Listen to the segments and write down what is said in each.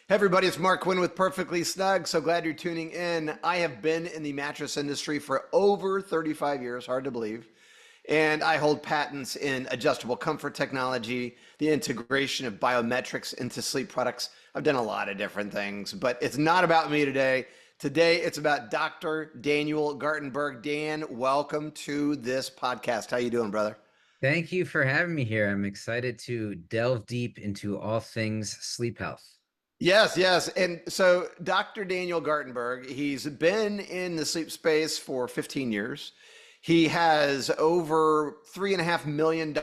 Hey everybody, it's Mark Quinn with Perfectly Snug. So glad you're tuning in. I have been in the mattress industry for over 35 years, hard to believe. And I hold patents in adjustable comfort technology, the integration of biometrics into sleep products. I've done a lot of different things, but it's not about me today. Today it's about Dr. Daniel Gartenberg. Dan, welcome to this podcast. How you doing, brother? Thank you for having me here. I'm excited to delve deep into all things sleep health. Yes, yes. And so Dr. Daniel Gartenberg, he's been in the sleep space for 15 years. He has over $3.5 million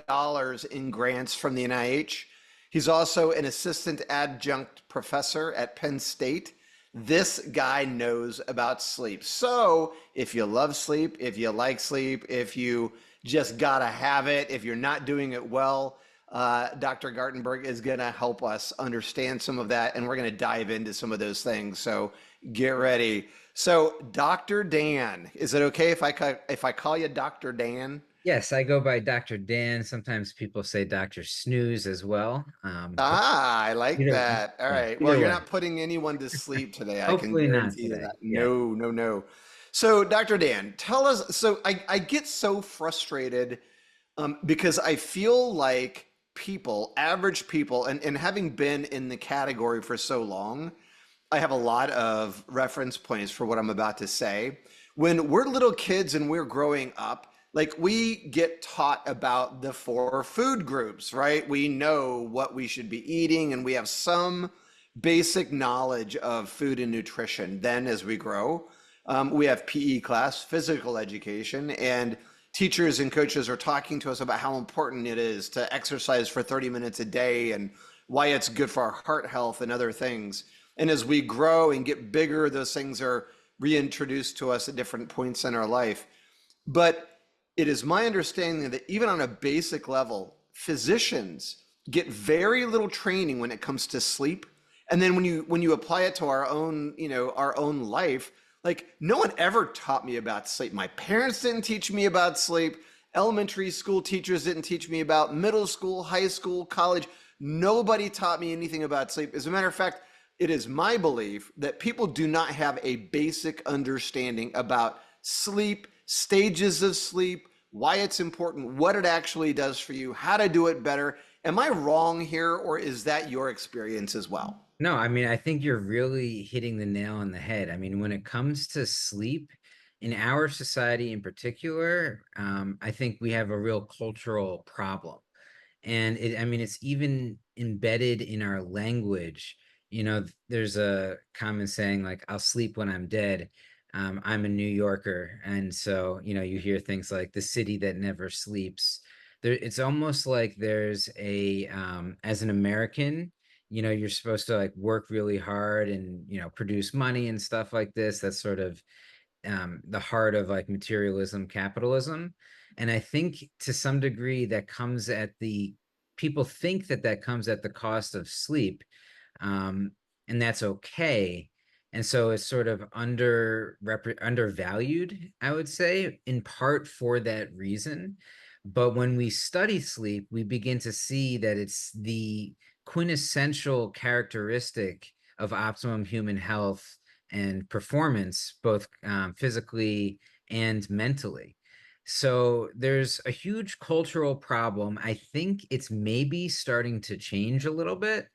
in grants from the NIH. He's also an assistant adjunct professor at Penn State. This guy knows about sleep. So if you love sleep, if you like sleep, if you just gotta have it, if you're not doing it well, Dr. Gartenberg is going to help us understand some of that, and we're going to dive into some of those things. So get ready. So, Dr. Dan, is it okay if I call you Dr. Dan? Yes, I go by Dr. Dan. Sometimes people say Dr. Snooze as well. But Ah, I like either, that. All yeah, right. Well, either you're way. not putting anyone to sleep today. I can Hopefully not guarantee you today. that. Yeah. No, no, no. So, Dr. Dan, tell us. So, I get so frustrated because I feel like people, average people, and having been in the category for so long, I have a lot of reference points for what I'm about to say. When we're little kids and we're growing up, like we get taught about the four food groups, right? We know what we should be eating and we have some basic knowledge of food and nutrition. Then as we grow, we have PE class, physical education, and teachers and coaches are talking to us about how important it is to exercise for 30 minutes a day and why it's good for our heart health and other things. And as we grow and get bigger, those things are reintroduced to us at different points in our life. But it is my understanding that even on a basic level, physicians get very little training when it comes to sleep. And then when you apply it to our own, our own life, like no one ever taught me about sleep. My parents didn't teach me about sleep. Elementary school teachers didn't teach me about middle school, high school, college. Nobody taught me anything about sleep. As a matter of fact, it is my belief that people do not have a basic understanding about sleep, stages of sleep, why it's important, what it actually does for you, how to do it better. Am I wrong here, or is that your experience as well? No, I mean, I think you're really hitting the nail on the head. I mean, when it comes to sleep, in our society in particular, I think we have a real cultural problem. And I mean, it's even embedded in our language. There's a common saying like, I'll sleep when I'm dead. I'm a New Yorker. And so, you hear things like the city that never sleeps. It's almost like there's as an American, you're supposed to like work really hard and, produce money and stuff like this. That's sort of the heart of like materialism, capitalism. And I think to some degree that comes at the people think that that comes at the cost of sleep, um, and that's okay. And so it's sort of undervalued, I would say, in part for that reason. But when we study sleep, we begin to see that it's the quintessential characteristic of optimum human health and performance, both physically and mentally. So there's a huge cultural problem. I think it's maybe starting to change a little bit.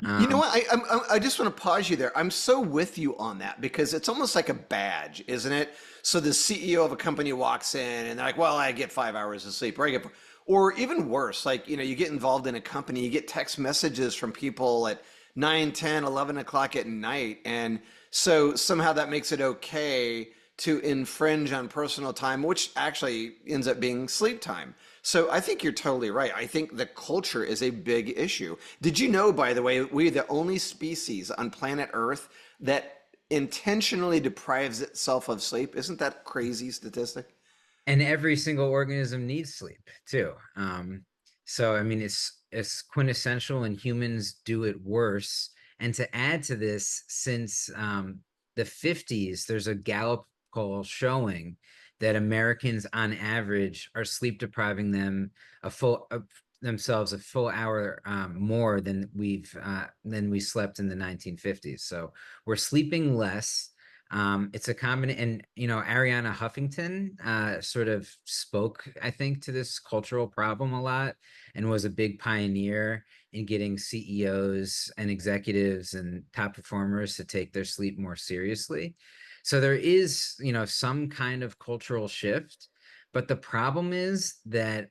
You know Um, what? I just want to pause you there. I'm so with you on that because it's almost like a badge, isn't it? So the CEO of a company walks in and they're like, "Well, I get 5 hours of sleep," or I get, or even worse, like you get involved in a company, you get text messages from people at 9, 10, 11 o'clock at night, and so somehow that makes it okay to infringe on personal time, which actually ends up being sleep time. So I think you're totally right. I think the culture is a big issue. Did you know, by the way, we're the only species on planet Earth that intentionally deprives itself of sleep? Isn't that a crazy statistic? and every single organism needs sleep too. So I mean, it's quintessential, and humans do it worse. And to add to this, since the 50s, there's a Gallup poll showing that Americans on average are sleep depriving them a full themselves a full hour more than we slept in the 1950s. So we're sleeping less. It's a common, and Ariana Huffington sort of spoke, I think, to this cultural problem a lot, and was a big pioneer in getting CEOs and executives and top performers to take their sleep more seriously. So there is, some kind of cultural shift, but the problem is that,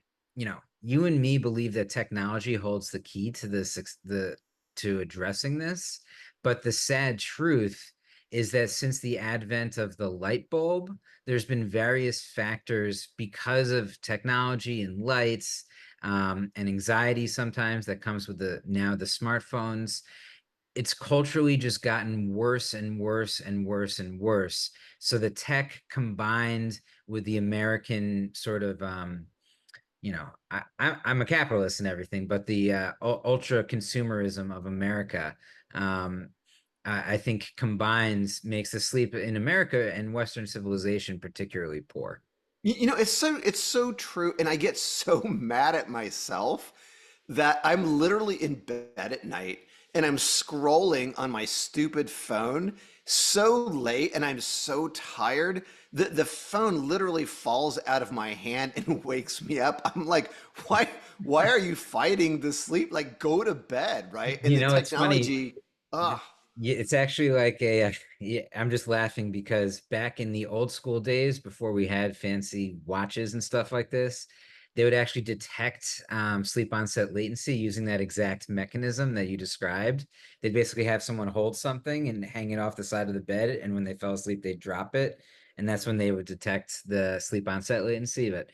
you and me believe that technology holds the key to to addressing this. But the sad truth is that since the advent of the light bulb, there's been various factors because of technology and lights, and anxiety sometimes that comes with the smartphones. It's culturally just gotten worse and worse and worse and worse. So the tech combined with the American sort of I'm a capitalist and everything, but the ultra consumerism of America, um, I think combines makes the sleep in America and Western civilization particularly poor. It's so true, and I get so mad at myself that I'm literally in bed at night and I'm scrolling on my stupid phone so late and I'm so tired that the phone literally falls out of my hand and wakes me up. I'm like, why are you fighting the sleep? Like, go to bed, right? And the It's funny. technology, Yeah, ah. it's actually like yeah, I'm just laughing because back in the old school days, before we had fancy watches and stuff like this, they would actually detect sleep onset latency using that exact mechanism that you described. They'd basically have someone hold something and hang it off the side of the bed, and when they fell asleep, they'd drop it, and that's when they would detect the sleep onset latency. But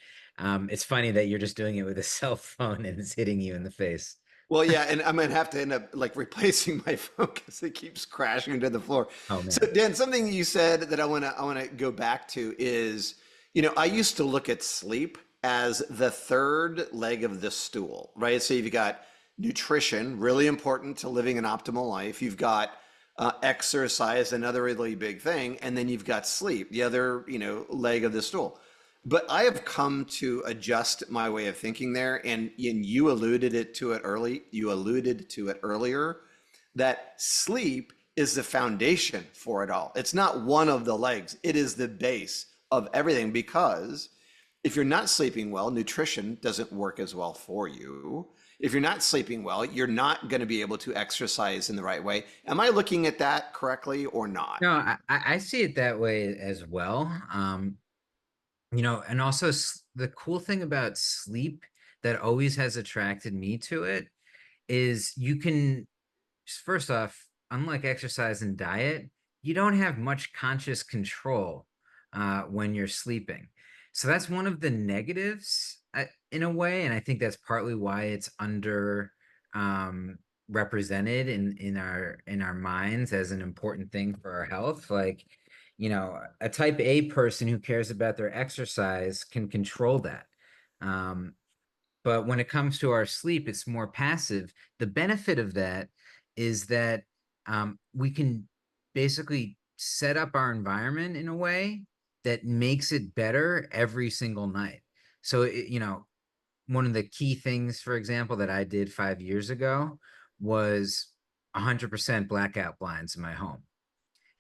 it's funny that you're just doing it with a cell phone and it's hitting you in the face. Well, yeah, and I'm gonna have to end up like replacing my phone because it keeps crashing into the floor. Oh So, man. Dan, something you said that I wanna go back to is, I used to look at sleep as the third leg of the stool, right? So you've got nutrition, really important to living an optimal life. You've got exercise, another really big thing, and then you've got sleep, the other, leg of the stool. But I have come to adjust my way of thinking there, and you alluded to it earlier, that sleep is the foundation for it all. It's not one of the legs, it is the base of everything because if you're not sleeping well, nutrition doesn't work as well for you. If you're not sleeping well, you're not going to be able to exercise in the right way. Am I looking at that correctly or not? No, I see it that way as well. And also the cool thing about sleep that always has attracted me to it is you can, first off, unlike exercise and diet, you don't have much conscious control when you're sleeping. So that's one of the negatives in a way, and I think that's partly why it's under represented in our minds as an important thing for our health. Like, a type A person who cares about their exercise can control that. Um, but when it comes to our sleep, it's more passive. The benefit of that is that we can basically set up our environment in a way that makes it better every single night. So, one of the key things, for example, that I did 5 years ago was 100% blackout blinds in my home.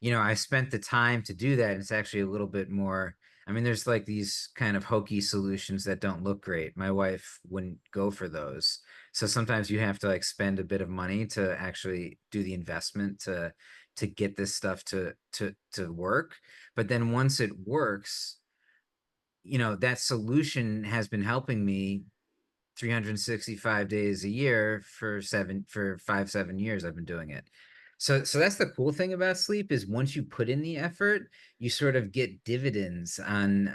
I spent the time to do that. It's actually a little bit more. I mean, there's like these kind of hokey solutions that don't look great. My wife wouldn't go for those. So sometimes you have to like spend a bit of money to actually do the investment to get this stuff to work. But then once it works, that solution has been helping me 365 days a year for 5 7 years I've been doing it. So that's the cool thing about sleep is once you put in the effort, you sort of get dividends on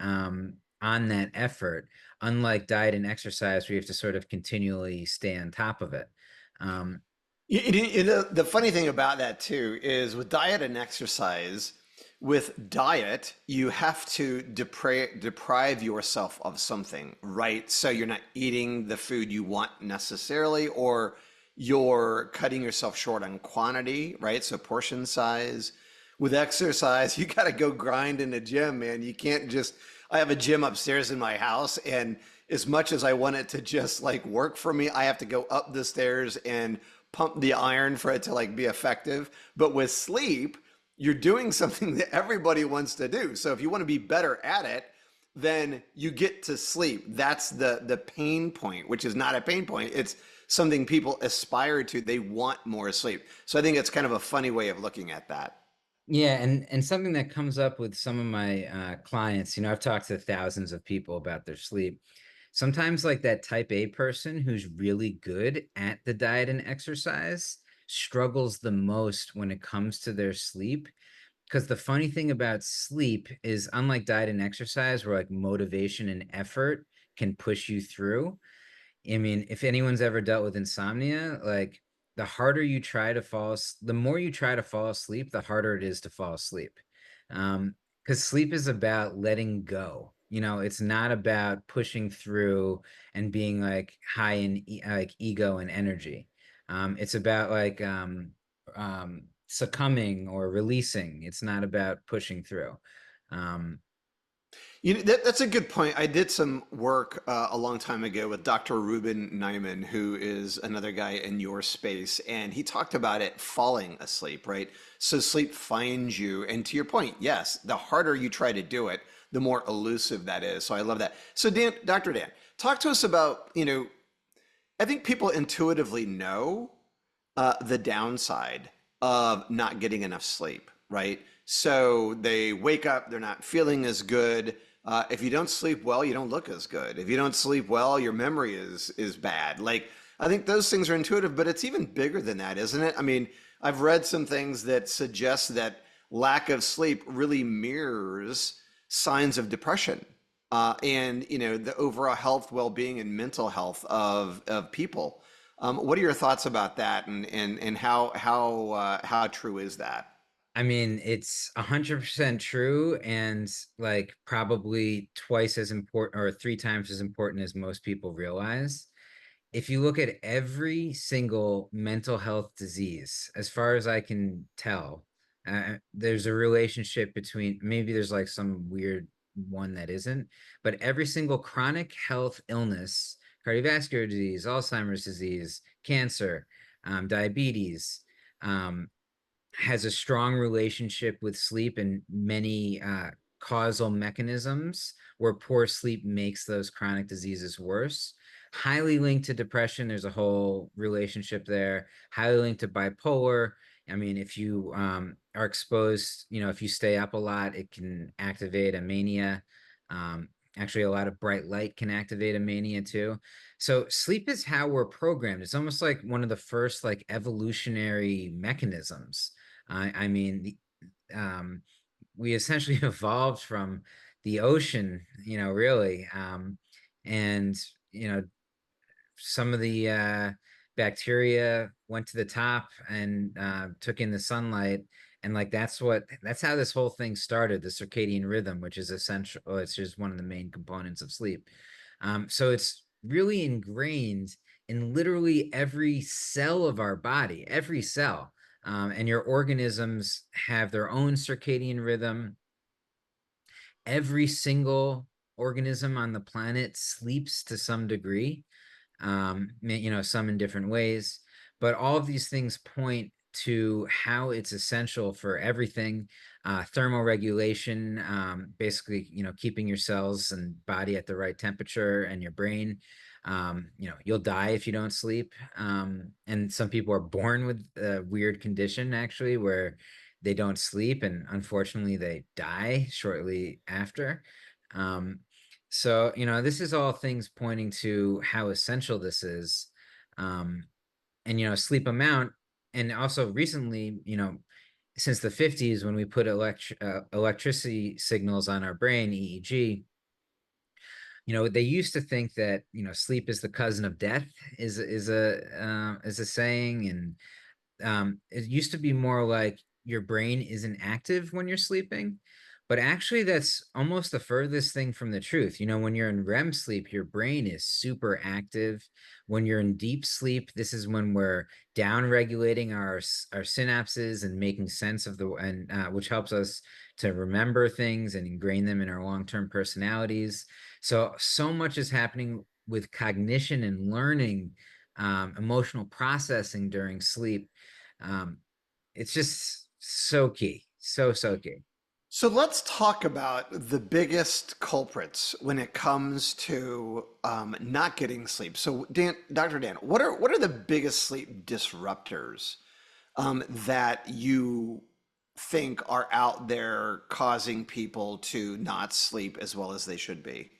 that effort, unlike diet and exercise where you have to sort of continually stay on top of it. um The funny thing about that too is with diet and exercise, with diet, you have to deprive yourself of something, right? So you're not eating the food you want necessarily, or you're cutting yourself short on quantity, right? So portion size. With exercise, you got to go grind in the gym, man. You can't just, I have a gym upstairs in my house, and as much as I want it to just like work for me, I have to go up the stairs and pump the iron for it to like be effective. But with sleep, you're doing something that everybody wants to do. So if you want to be better at it, then you get to sleep. That's the pain point, which is not a pain point. It's something people aspire to. They want more sleep. So I think it's kind of a funny way of looking at that. Yeah, and something that comes up with some of my clients, I've talked to thousands of people about their sleep. Sometimes, like that type A person who's really good at the diet and exercise struggles the most when it comes to their sleep. Because the funny thing about sleep is, unlike diet and exercise, where like motivation and effort can push you through, I mean, if anyone's ever dealt with insomnia, like the harder you try to the more you try to fall asleep, the harder it is to fall asleep. Because sleep is about letting go. It's not about pushing through and being like high in like ego and energy. It's about like succumbing or releasing. It's not about pushing through. Um, That's a good point. I did some work a long time ago with Dr. Ruben Nyman, who is another guy in your space, and he talked about it falling asleep, right? So sleep finds you, and to your point, yes, the harder you try to do it, the more elusive that is. So I love that. So Dan, Dr. Dan, talk to us about, I think people intuitively know the downside of not getting enough sleep, right? So they wake up, they're not feeling as good. If you don't sleep well, you don't look as good. If you don't sleep well, your memory is bad. Like I think those things are intuitive, but it's even bigger than that, isn't it? I mean, I've read some things that suggest that lack of sleep really mirrors signs of depression and the overall health, well-being, and mental health of people. What are your thoughts about that, and how true is that? I mean, it's 100% true, and like probably twice as important or three times as important as most people realize. If you look at every single mental health disease, as far as I can tell, there's a relationship between, maybe there's like some weird one that isn't, but every single chronic health illness, cardiovascular disease, Alzheimer's disease, cancer, diabetes, um, has a strong relationship with sleep and many causal mechanisms where poor sleep makes those chronic diseases worse. Highly linked to depression, there's a whole relationship there. Highly linked to bipolar. I mean, if you are exposed, if you stay up a lot, it can activate a mania. Um, Actually, a lot of bright light can activate a mania too. So sleep is how we're programmed. It's almost like one of the first like evolutionary mechanisms. I mean, um, we essentially evolved from the ocean, really. And, you know, some of the bacteria went to the top and took in the sunlight. And like that's how this whole thing started, the circadian rhythm, which is essential. It's just one of the main components of sleep. So it's really ingrained in literally every cell of our body, every cell. And your organisms have their own circadian rhythm. Every single organism on the planet sleeps to some degree, some in different ways, but all of these things point to how it's essential for everything. Thermoregulation, basically, keeping your cells and body at the right temperature, and your brain. You'll die if you don't sleep. And some people are born with a weird condition, actually, where they don't sleep, and unfortunately, they die shortly after. Um, so, this is all things pointing to how essential this is. Um, and, sleep amount. And also recently, since the 50s, when we put electricity signals on our brain, EEG, they used to think that, sleep is the cousin of death, is a saying. And it used to be more like your brain isn't active when you're sleeping. But actually, that's almost the furthest thing from the truth. When you're in REM sleep, your brain is super active. When you're in deep sleep, this is when we're down regulating our synapses and making sense of which helps us to remember things and ingrain them in our long-term personalities. So much is happening with cognition and learning, emotional processing during sleep. Um, it's just so key, so key. So let's talk about the biggest culprits when it comes to not getting sleep. So Dan, Dr. Dan, what are the biggest sleep disruptors that you think are out there causing people to not sleep as well as they should be?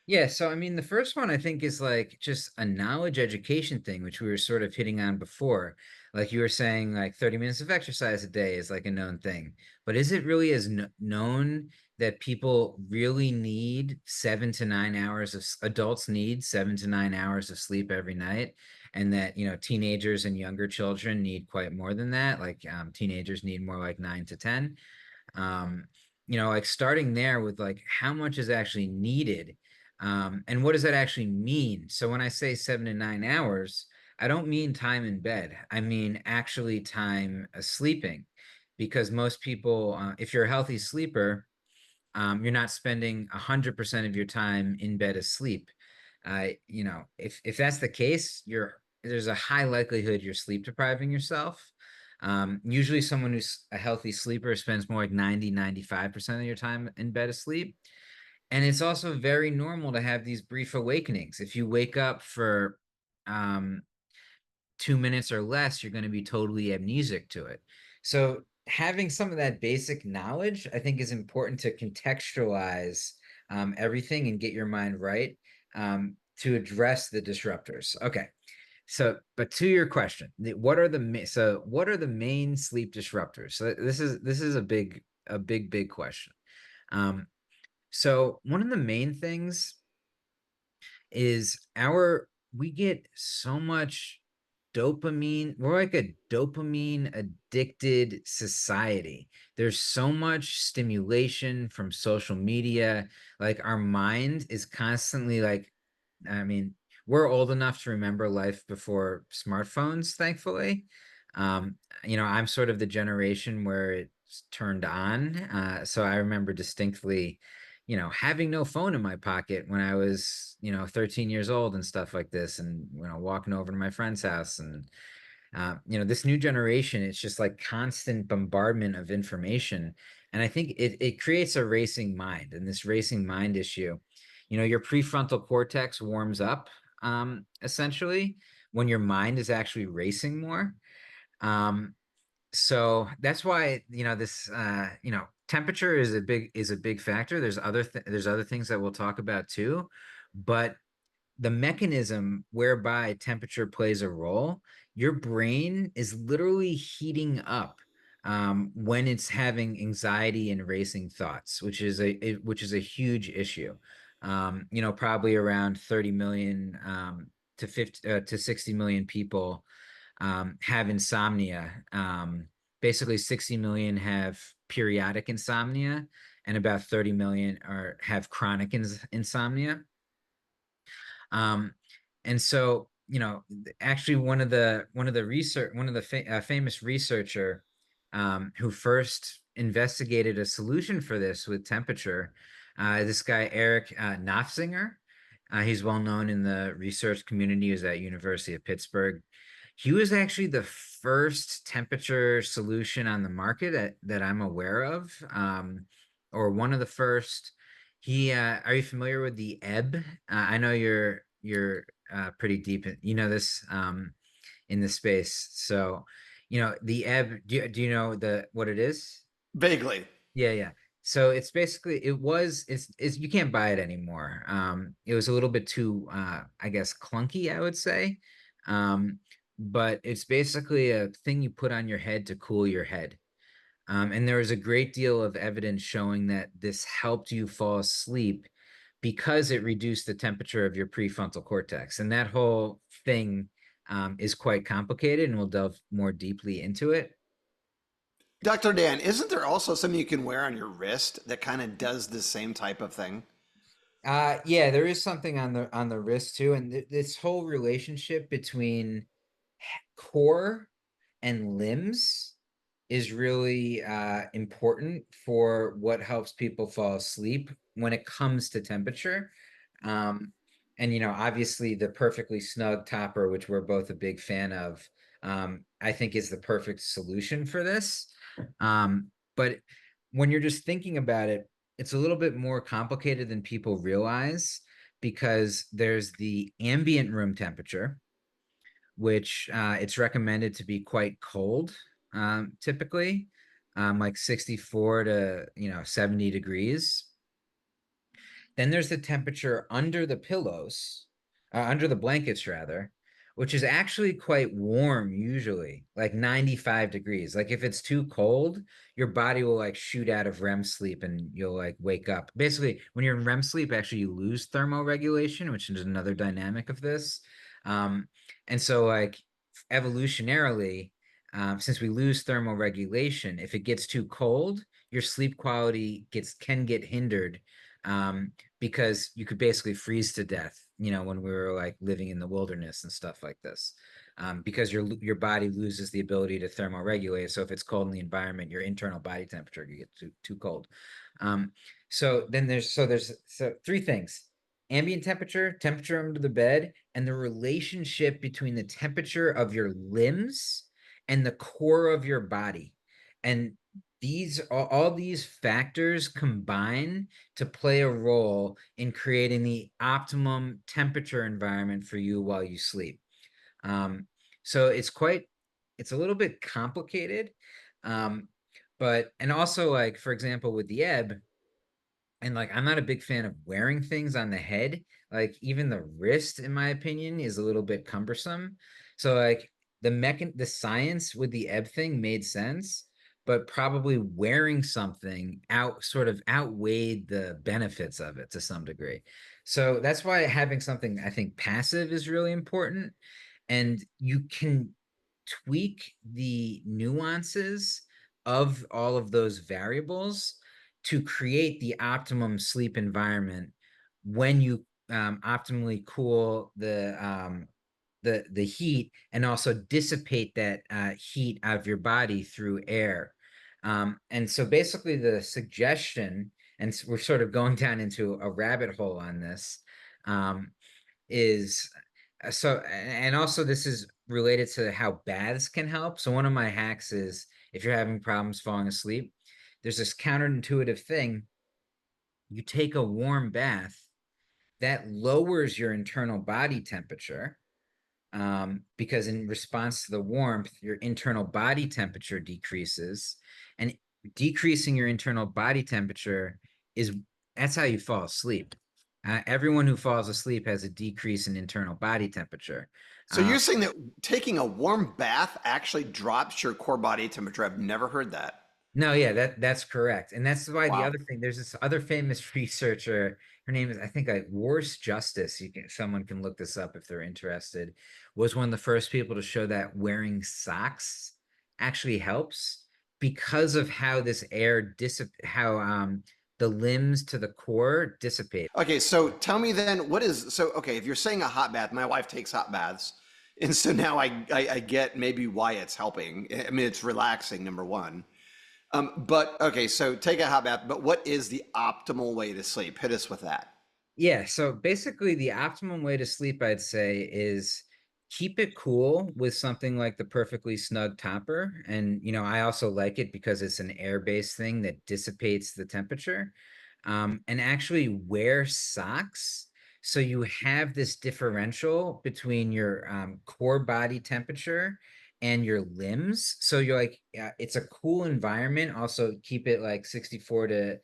Yeah, so I mean, the first one I think is like just a knowledge education thing, which we were sort of hitting on before. Like you were saying, like 30 minutes of exercise a day is like a known thing. But is it really as known that people really need 7 to 9 hours adults need 7 to 9 hours of sleep every night? And that, teenagers and younger children need quite more than that. Like teenagers need more like 9 to 10. um like starting there with like how much is actually needed, and what does that actually mean? So when I say 7 to 9 hours, I don't mean time in bed. I mean actually time sleeping, because most people, if you're a healthy sleeper, you're not spending 100% of your time in bed asleep. If that's the case, there's a high likelihood you're sleep depriving yourself. Usually someone who's a healthy sleeper spends more like 90, 95% of your time in bed asleep. And it's also very normal to have these brief awakenings. If you wake up for um, 2 minutes or less, you're going to be totally amnesic to it. So having some of that basic knowledge, I think, is important to contextualize everything and get your mind right, to address the disruptors. Okay. So, but to your question, what are the main sleep disruptors? So this is a big question. Um, so one of the main things is we get so much dopamine. We're like a dopamine addicted society. There's so much stimulation from social media. Like our mind is constantly like, I mean, we're old enough to remember life before smartphones, thankfully. I'm sort of the generation where it's turned on. So I remember distinctly, having no phone in my pocket when I was, 13 years old and stuff like this, and, walking over to my friend's house. And, this new generation, it's just like constant bombardment of information. And I think it creates a racing mind, and this racing mind issue, your prefrontal cortex warms up, essentially, when your mind is actually racing more. Um, so that's why, this, temperature is a big factor. There's other things that we'll talk about too, but the mechanism whereby temperature plays a role, your brain is literally heating up, when it's having anxiety and racing thoughts, which is a huge issue. Probably around 30 million, to 60 million people have insomnia. Basically, 60 million have periodic insomnia, and about 30 million have chronic insomnia. Um, and so, actually, one of the famous researcher, who first investigated a solution for this with temperature, this guy Eric Nofzinger. He's well known in the research community. He was at University of Pittsburgh. He was actually the first temperature solution on the market that I'm aware of, or one of the first. Are you familiar with the ebb? I know you're pretty deep this, in the space. So, the ebb. Do you know what it is? Vaguely. Yeah, yeah. So it's basically it's you can't buy it anymore. It was a little bit too, I guess, clunky, I would say. Um, but it's basically a thing you put on your head to cool your head. And there was a great deal of evidence showing that this helped you fall asleep because it reduced the temperature of your prefrontal cortex. And that whole thing, is quite complicated, and we'll delve more deeply into it. Dr. Dan, isn't there also something you can wear on your wrist that kind of does the same type of thing? Yeah, there is something on the wrist too, and this whole relationship between core and limbs is really important for what helps people fall asleep when it comes to temperature. Um, and obviously the perfectly snug topper, which we're both a big fan of, I think is the perfect solution for this. But when you're just thinking about it, it's a little bit more complicated than people realize because there's the ambient room temperature, which it's recommended to be quite cold, typically, like 64 to 70 degrees. Then there's the temperature under the pillows, under the blankets rather, which is actually quite warm usually, like 95 degrees. Like if it's too cold, your body will like shoot out of REM sleep and you'll like wake up. Basically, when you're in REM sleep, actually you lose thermoregulation, which is another dynamic of this. Um, and so like evolutionarily, since we lose thermoregulation, if it gets too cold, your sleep quality can get hindered. Because you could basically freeze to death, when we were like living in the wilderness and stuff like this. Because your body loses the ability to thermoregulate. So if it's cold in the environment, your internal body temperature could get too cold. Um, so there's three things: ambient temperature, temperature under the bed, and the relationship between the temperature of your limbs and the core of your body. And all these factors combine to play a role in creating the optimum temperature environment for you while you sleep. Um, so it's a little bit complicated. Um, and also like, for example, with the ebb, and like I'm not a big fan of wearing things on the head. Like even the wrist, in my opinion, is a little bit cumbersome. So like the science with the ebb thing made sense, but probably wearing something out sort of outweighed the benefits of it to some degree. So that's why having something I think passive is really important. And you can tweak the nuances of all of those variables to create the optimum sleep environment when you optimally cool the heat and also dissipate that heat out of your body through air. And so basically the suggestion, and we're sort of going down into a rabbit hole on this, um, is and also this is related to how baths can help. So one of my hacks is if you're having problems falling asleep, there's this counterintuitive thing. You take a warm bath that lowers your internal body temperature, because in response to the warmth, your internal body temperature decreases, and decreasing your internal body temperature is that's how you fall asleep. Everyone who falls asleep has a decrease in internal body temperature. So Um, you're saying that taking a warm bath actually drops your core body temperature? I've never heard that. No, yeah, that's correct. And that's why the Wow. other thing, there's this other famous researcher, her name is, I think, like Worse Justice. Someone can look this up if they're interested, was one of the first people to show that wearing socks actually helps because of how this air how the limbs to the core dissipate. Okay, so tell me then, okay, if you're saying a hot bath, my wife takes hot baths. And so now I get maybe why it's helping. I mean, it's relaxing, number one. But okay, so take a hot bath, but what is the optimal way to sleep? Hit us with that. Yeah, so basically the optimum way to sleep, I'd say, is keep it cool with something like the perfectly snug topper. And I also like it because it's an air-based thing that dissipates the temperature. And actually wear socks so you have this differential between your core body temperature and your limbs. So you're like, it's a cool environment. Also keep it like 64 to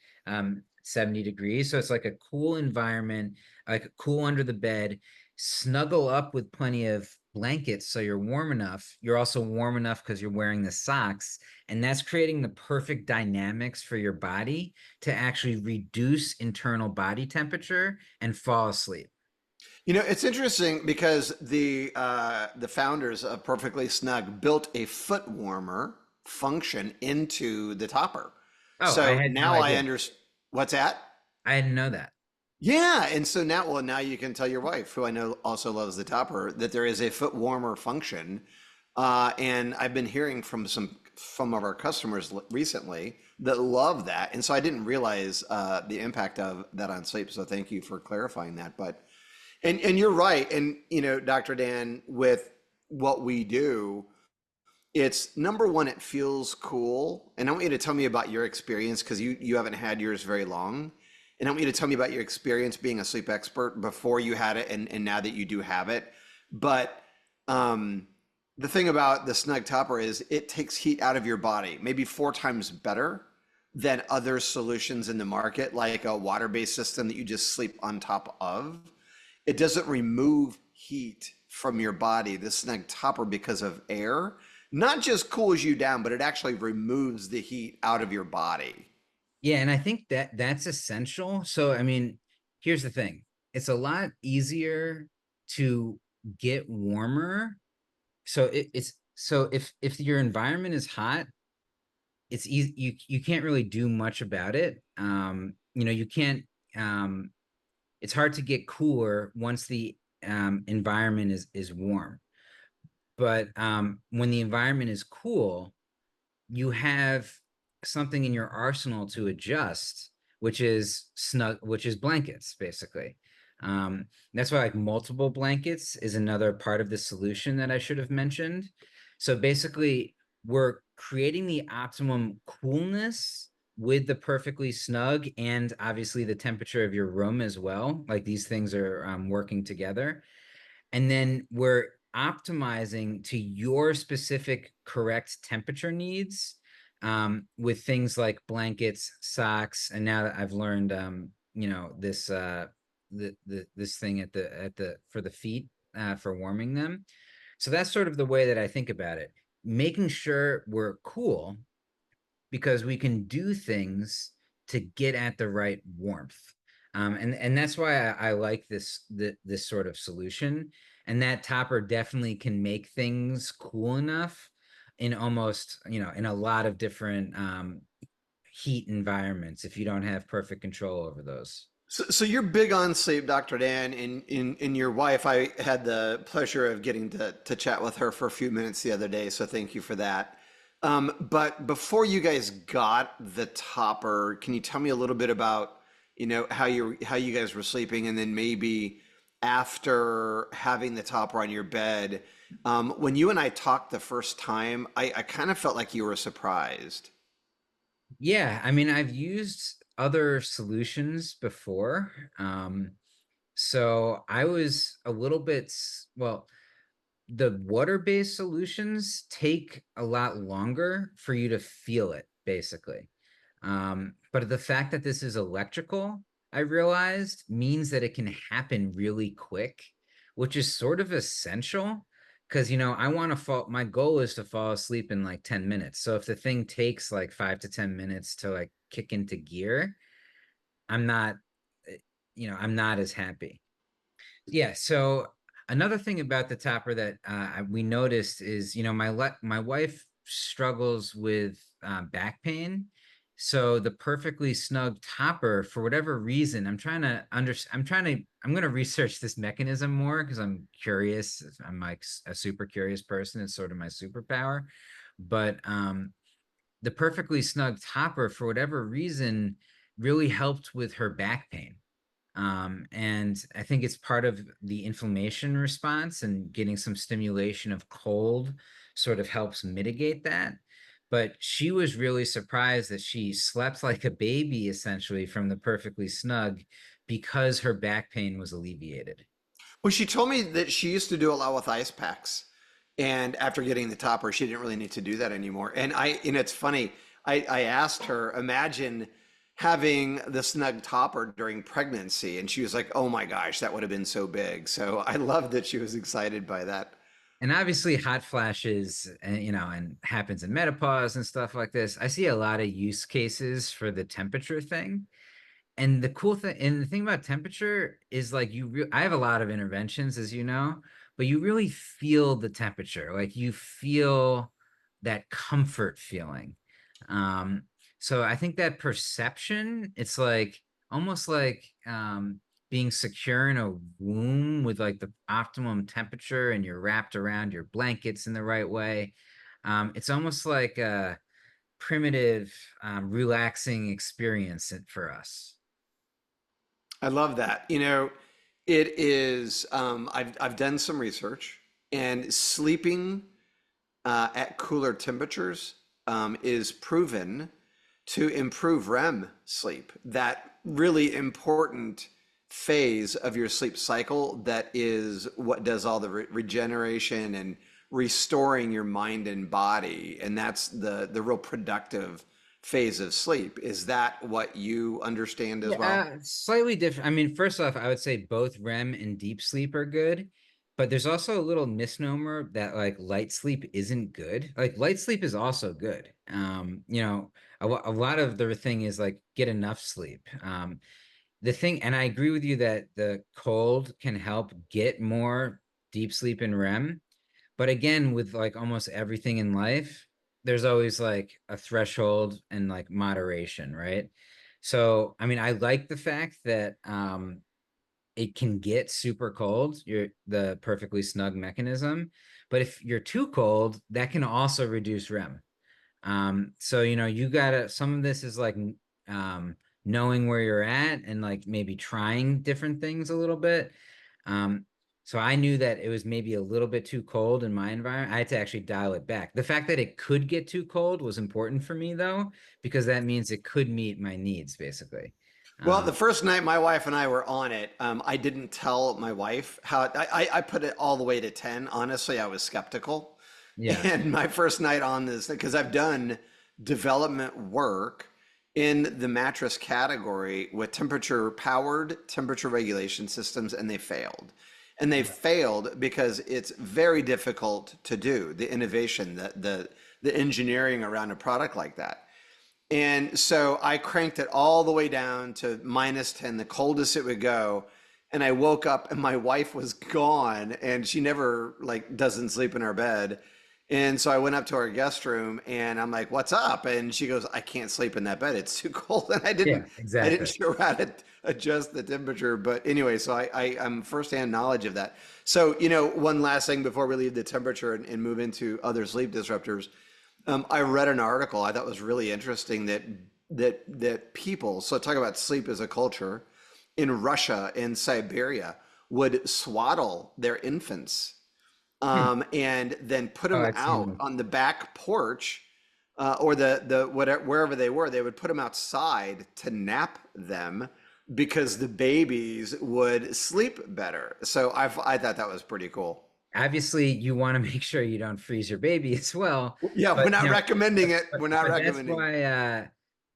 70 degrees. So it's like a cool environment, like cool under the bed, snuggle up with plenty of blankets so you're warm enough. You're also warm enough because you're wearing the socks. And that's creating the perfect dynamics for your body to actually reduce internal body temperature and fall asleep. You know, it's interesting because the founders of Perfectly Snug built a foot warmer function into the topper. Oh, I So had no now I idea. understand what's that? I didn't know that. Yeah, and so now, well, now you can tell your wife, who I know also loves the topper, that there is a foot warmer function. And I've been hearing from some of our customers recently that love that, and so I didn't realize the impact of that on sleep. So thank you for clarifying that. But and you're right, and Dr. Dan, with what we do, it's number one, it feels cool. And I want you to tell me about your experience because you haven't had yours very long. And I want you to tell me about your experience being a sleep expert before you had it and now that you do have it. But um, the thing about the Snug Topper is it takes heat out of your body, maybe 4 times better than other solutions in the market, like a water-based system that you just sleep on top of. It doesn't remove heat from your body, the Snug Topper, because of air not just cools you down, but it actually removes the heat out of your body. Yeah, and I think that that's essential. So, I mean, here's the thing. It's a lot easier to get warmer. So it's so if your environment is hot, it's easy you can't really do much about it. You can't it's hard to get cooler once the environment is warm. But when the environment is cool, you have something in your arsenal to adjust, which is blankets, basically. That's why like multiple blankets is another part of the solution that I should have mentioned. So basically, we're creating the optimum coolness with the perfectly snug and obviously the temperature of your room as well. Like these things are working together, and then we're optimizing to your specific correct temperature needs, with things like blankets, socks, and now that I've learned, this this thing at the for the feet, for warming them. So that's sort of the way that I think about it, making sure we're cool because we can do things to get at the right warmth. And that's why I like this sort of solution. And that topper definitely can make things cool enough in almost, in a lot of different heat environments if you don't have perfect control over those. So you're big on sleep, Dr. Dan, and your wife. I had the pleasure of getting to chat with her for a few minutes the other day, so thank you for that. But before you guys got the topper, can you tell me a little bit about, how you guys were sleeping, and then maybe after having the topper on your bed, when you and I talked the first time, I kind of felt like you were surprised. Yeah, I mean, I've used other solutions before. So I was a little bit, well, the water-based solutions take a lot longer for you to feel it, basically. But the fact that this is electrical, I realized, means that it can happen really quick, which is sort of essential because, I want to fall, my goal is to fall asleep in like 10 minutes. So if the thing takes like 5 to 10 minutes to like kick into gear, I'm not, eh, I'm not as happy. Yeah. So another thing about the topper that we noticed is, my wife struggles with back pain. So the perfectly snug topper, for whatever reason, I'm going to research this mechanism more because I'm curious. I'm like a super curious person. It's sort of my superpower. But the perfectly snug topper, for whatever reason, really helped with her back pain. And I think it's part of the inflammation response, and getting some stimulation of cold sort of helps mitigate that. But she was really surprised that she slept like a baby essentially from the perfectly snug because her back pain was alleviated. Well, she told me that she used to do a lot with ice packs. And after getting the topper, she didn't really need to do that anymore. It's funny. I asked her, imagine having the snug topper during pregnancy. And she was like, oh my gosh, that would have been so big. So I love that she was excited by that. And obviously hot flashes, and happens in menopause and stuff like this. I see a lot of use cases for the temperature thing. And the thing about temperature is like I have a lot of interventions, as you know, but you really feel the temperature. Like you feel that comfort feeling. Um, so I think that perception, it's like almost like being secure in a womb with like the optimum temperature and you're wrapped around your blankets in the right way. It's almost like a primitive, relaxing experience for us. I love that. You know, it is. I've done some research, and sleeping at cooler temperatures is proven to improve REM sleep. That really important phase of your sleep cycle that is what does all the regeneration and restoring your mind and body, and that's the real productive phase of sleep. Is that what you understand as well? Yeah, slightly different. I mean, first off, I would say both REM and deep sleep are good, but there's also a little misnomer that like light sleep isn't good. Like light sleep is also good. A lot of the thing is like get enough sleep. The thing, and I agree with you that the cold can help get more deep sleep and REM. But again, with like almost everything in life, there's always like a threshold and like moderation, right? So, I mean, I like the fact that it can get super cold, the perfectly snug mechanism. But if you're too cold, that can also reduce REM. So you gotta some of this is like um knowing where you're at and like maybe trying different things a little bit. Um, so I knew that it was maybe a little bit too cold in my environment. I had to actually dial it back. The fact that it could get too cold was important for me though, because that means it could meet my needs basically. Well, the Um, first night my wife and I were on it, I didn't tell my wife how I put it all the way to 10. Honestly, I was skeptical. yeah, And my first night on this, because I've done development work in the mattress category with temperature powered temperature regulation systems, and they failed. And they yeah, failed because it's very difficult to do the innovation, the engineering around a product like that. And so I cranked it all the way down to minus 10, the coldest it would go. And I woke up and my wife was gone and she never like doesn't sleep in our bed. And so I went up to our guest room and I'm like, "What's up?" And she goes, "I can't sleep in that bed. It's too cold." And yeah, I didn't exactly. show her how to adjust the temperature. But anyway, so I'm firsthand knowledge of that. So, one last thing before we leave the temperature and move into other sleep disruptors. I read an article I thought was really interesting that people, so talk about sleep as a culture, in Russia and Siberia would swaddle their infants Hmm. and then put Oh, them I've out seen. on the back porch or the whatever wherever they were. They would put them outside to nap them because the babies would sleep better. So I thought that was pretty cool. Obviously you want to make sure you don't freeze your baby as well, Yeah, we're but not recommending it. We're not but that's recommending it.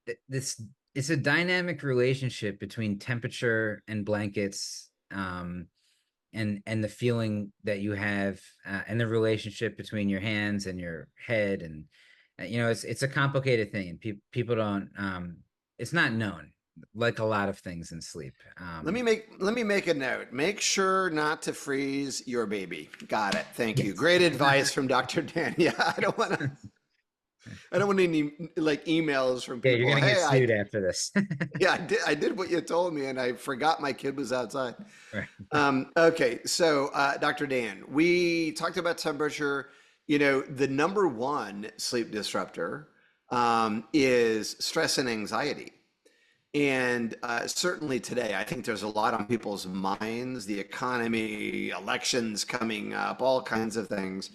why this it's a dynamic relationship between temperature and blankets, and the feeling that you have, and the relationship between your hands and your head, and it's a complicated thing, and people don't, it's not known like a lot of things in sleep. Let me make a note. Make sure not to freeze your baby. Got it. Thank you. Yes. Great advice from Dr. Dan. Yeah, I don't want any like emails from Yeah, you're people. gonna get Hey, sued after this. I did what you told me and I forgot my kid was outside. Right. Okay, so Dr. Dan, we talked about temperature. The number one sleep disruptor is stress and anxiety. And certainly today, I think there's a lot on people's minds, the economy, elections coming up, all kinds of things.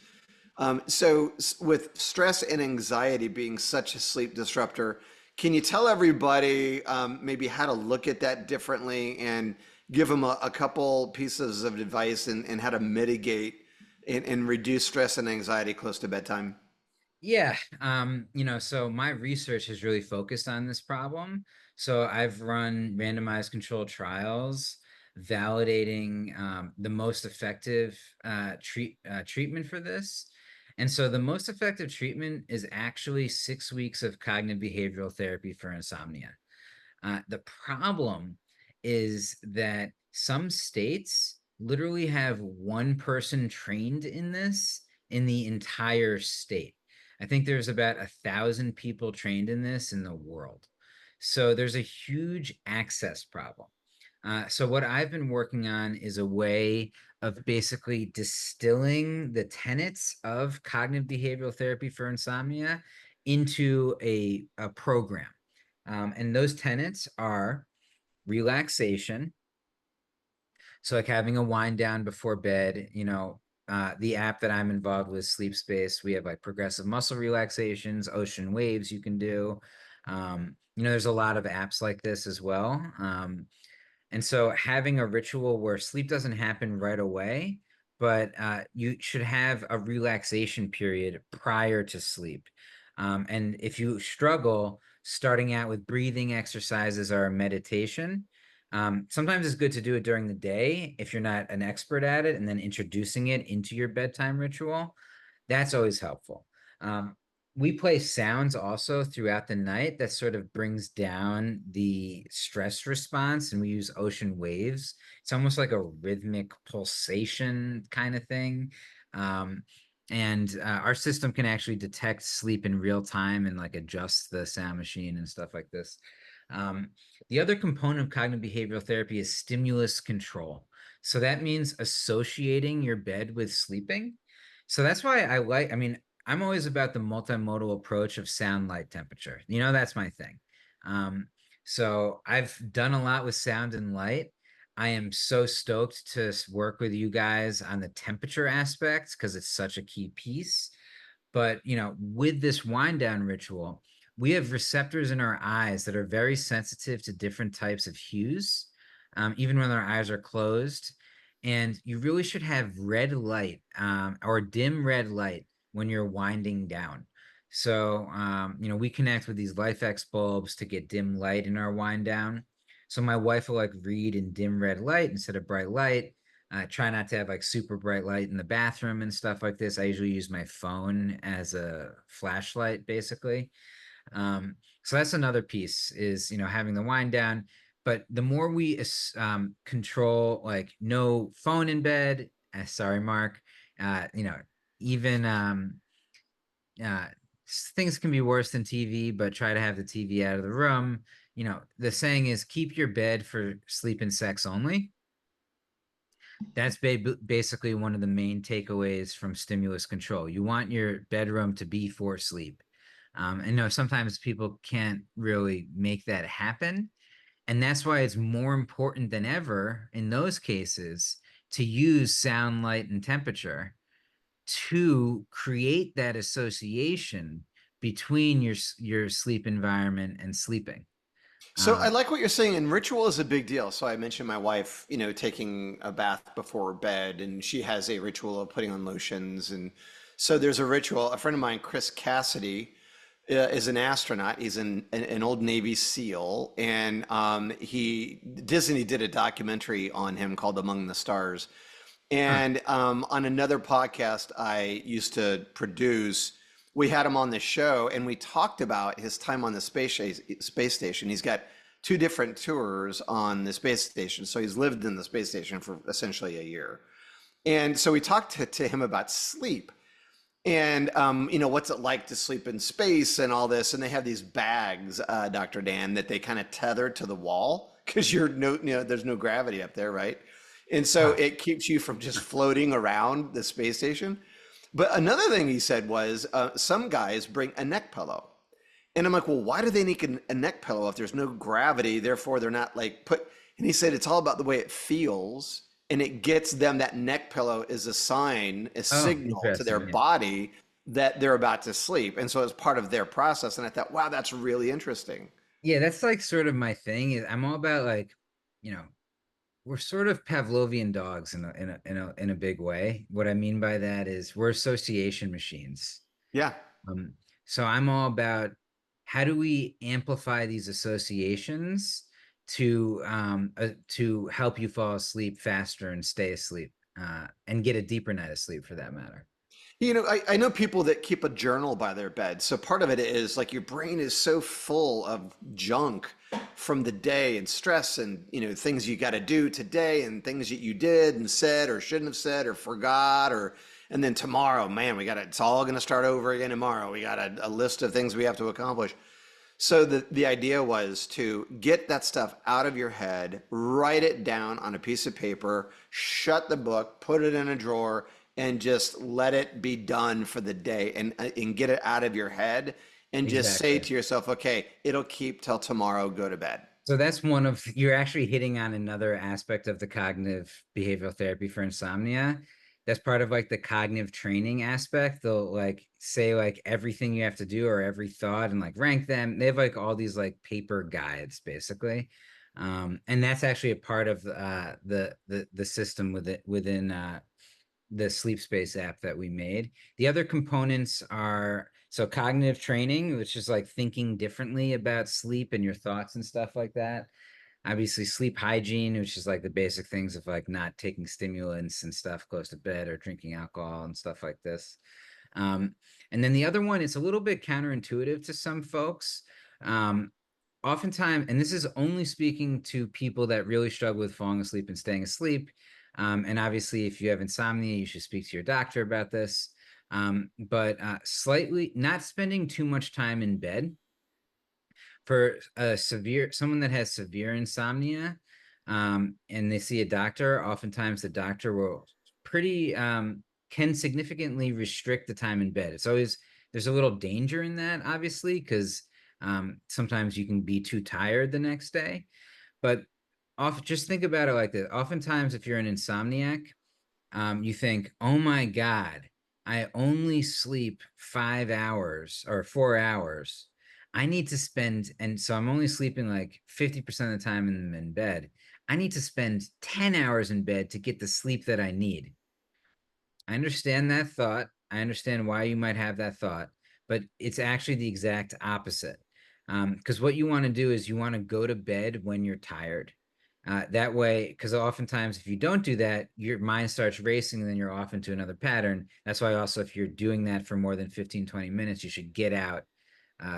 So, with stress and anxiety being such a sleep disruptor, can you tell everybody maybe how to look at that differently and give them a couple pieces of advice and how to mitigate and reduce stress and anxiety close to bedtime? Yeah, so my research has really focused on this problem. So I've run randomized controlled trials validating the most effective treatment for this. And so the most effective treatment is actually 6 weeks of cognitive behavioral therapy for insomnia. The problem is that some states literally have one person trained in this in the entire state. I think there's about 1,000 people trained in this in the world. So there's a huge access problem. So what I've been working on is a way of basically distilling the tenets of cognitive behavioral therapy for insomnia into a program. And those tenets are relaxation, so like having a wind down before bed, the app that I'm involved with, Sleep Space, we have like progressive muscle relaxations, ocean waves you can do. There's a lot of apps like this as well. And so having a ritual where sleep doesn't happen right away, but you should have a relaxation period prior to sleep. And if you struggle, starting out with breathing exercises or meditation, sometimes it's good to do it during the day if you're not an expert at it, and then introducing it into your bedtime ritual. That's always helpful. Um, we play sounds also throughout the night that sort of brings down the stress response, and we use ocean waves. It's almost like a rhythmic pulsation kind of thing. Um, and our system can actually detect sleep in real time and like adjust the sound machine and stuff like this. Um, the other component of cognitive behavioral therapy is stimulus control. So that means associating your bed with sleeping. So that's why I mean, I'm always about the multimodal approach of sound, light, temperature. That's my thing. Um, so I've done a lot with sound and light. I am so stoked to work with you guys on the temperature aspects because it's such a key piece. But, with this wind down ritual, we have receptors in our eyes that are very sensitive to different types of hues, even when our eyes are closed. And you really should have red light or dim red light when you're winding down. So, we connect with these LifeX bulbs to get dim light in our wind down. So my wife will like read in dim red light instead of bright light. Try not to have like super bright light in the bathroom and stuff like this. I usually use my phone as a flashlight, basically. So that's another piece is, having the wind down. But the more we control, like no phone in bed, sorry, Mark, uh, you know, even uh, things can be worse than TV, but try to have the TV out of the room. The saying is keep your bed for sleep and sex only. That's basically one of the main takeaways from stimulus control. You want your bedroom to be for sleep. And no, sometimes people can't really make that happen. And that's why it's more important than ever in those cases to use sound, light, and temperature to create that association between your sleep environment and sleeping. So I Um, like what you're saying, and ritual is a big deal. So I mentioned my wife, taking a bath before bed, and she has a ritual of putting on lotions. And so there's a ritual. A friend of mine, Chris Cassidy, is an astronaut. He's an old Navy SEAL, and Disney did a documentary on him called Among the Stars. huh, And on another podcast I used to produce, we had him on the show and we talked about his time on the space station. He's got two different tours on the space station. So he's lived in the space station for essentially a year. And so we talked to him about sleep and what's it like to sleep in space and all this. And they have these bags, Dr. Dan, that they kind of tether to the wall because there's no gravity up there, right? And so huh. it keeps you from just floating around the space station. But another thing he said was some guys bring a neck pillow. And I'm like, well, why do they need a neck pillow if there's no gravity? Therefore, they're not like put. And he said it's all about the way it feels. And it gets them that neck pillow is a sign, a Oh, signal to their interesting. Yeah. body that they're about to sleep. And so it's part of their process. And I thought, wow, that's really interesting. Yeah, that's like sort of my thing is I'm all about like, you know, we're sort of Pavlovian dogs in a big way. What I mean by that is we're association machines. Yeah. Um, so I'm all about how do we amplify these associations to help you fall asleep faster and stay asleep and get a deeper night of sleep for that matter. I know people that keep a journal by their bed. So part of it is like your brain is so full of junk from the day and stress and, things you got to do today and things that you did and said or shouldn't have said or forgot And then tomorrow, man, it's all going to start over again tomorrow. We got a list of things we have to accomplish. So the idea was to get that stuff out of your head, write it down on a piece of paper, shut the book, put it in a drawer, and just let it be done for the day, and get it out of your head, and just say Exactly. to yourself, okay, it'll keep till tomorrow, go to bed. So that's one of, you're actually hitting on another aspect of the cognitive behavioral therapy for insomnia. That's part of like the cognitive training aspect. They'll like say like everything you have to do or every thought and like rank them. They have like all these like paper guides basically. And that's actually a part of the system within the sleep space app that we made. The other components are so cognitive training, which is like thinking differently about sleep and your thoughts and stuff like that. Obviously, sleep hygiene, which is like the basic things of like not taking stimulants and stuff close to bed or drinking alcohol and stuff like this. Um, and then the other one, it's a little bit counterintuitive to some folks. Um, Oftentimes, and this is only speaking to people that really struggle with falling asleep and staying asleep. And obviously, if you have insomnia, you should speak to your doctor about this. But slightly not spending too much time in bed for a severe someone that has severe insomnia, and they see a doctor. Oftentimes, the doctor will pretty can significantly restrict the time in bed. It's always there's a little danger in that, obviously, because sometimes you can be too tired the next day. But just think about it like this. Oftentimes, if you're an insomniac, you think, oh my God, I only sleep 5 hours or 4 hours. I need to spend, and so I'm only sleeping like 50% of the time in bed. I need to spend 10 hours in bed to get the sleep that I need. I understand that thought. I understand why you might have that thought, but it's actually the exact opposite. Because what you want to do is you want to go to bed when you're tired. That way, because oftentimes if you don't do that, your mind starts racing and then you're off into another pattern. That's why also if you're doing that for more than 15, 20 minutes, you should get out,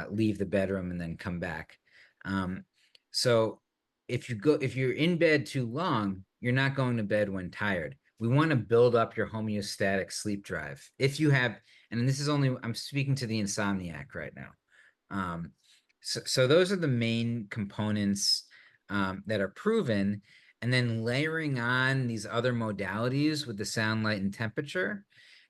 leave the bedroom and then come back. Um, so if you're in bed too long, you're not going to bed when tired. We want to build up your homeostatic sleep drive. If you have, and this is only, I'm speaking to the insomniac right now. So those are the main components that are proven. And then layering on these other modalities with the sound, light, and temperature,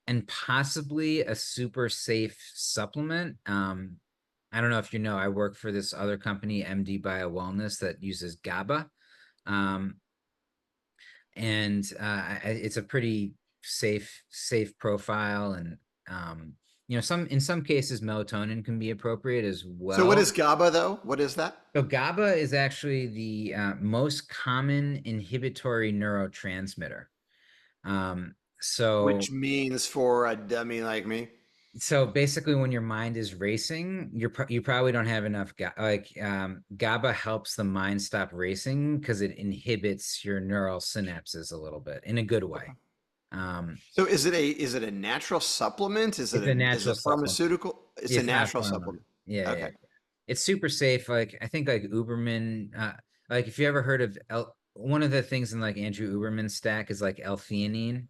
and possibly a super safe supplement. I don't know if you know, I work for this other company, MD Bio Wellness, that uses GABA. Um, and it's a pretty safe profile, and some in some cases melatonin can be appropriate as So what well. is GABA though? What is that? So GABA is actually the most common inhibitory neurotransmitter. um, Which so means for a dummy like me. so basically when your mind is racing, you probably don't have enough GABA helps the mind stop racing because it inhibits your neural synapses a little bit in a good Okay. way. um, So is it a natural supplement? Is it It's a is natural it supplement. pharmaceutical? It's a It's not natural pharma. supplement. Yeah, yeah. Okay. It's super safe. Like I think like Uberman, like if you ever heard of one of the things in like Andrew Uberman's stack is like L-theanine.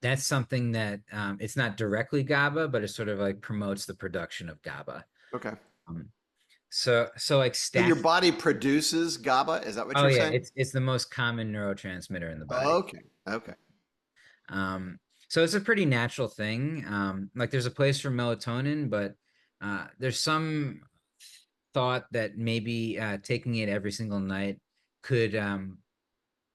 That's something that it's not directly GABA, but it sort of like promotes the production of GABA. Okay. Um, so like So your stack. body produces GABA? Is that what Oh you're yeah, saying? it's the most common neurotransmitter in the body. Okay. Okay. Um, so it's a pretty natural thing. Like there's a place for melatonin, but there's some thought that maybe taking it every single night could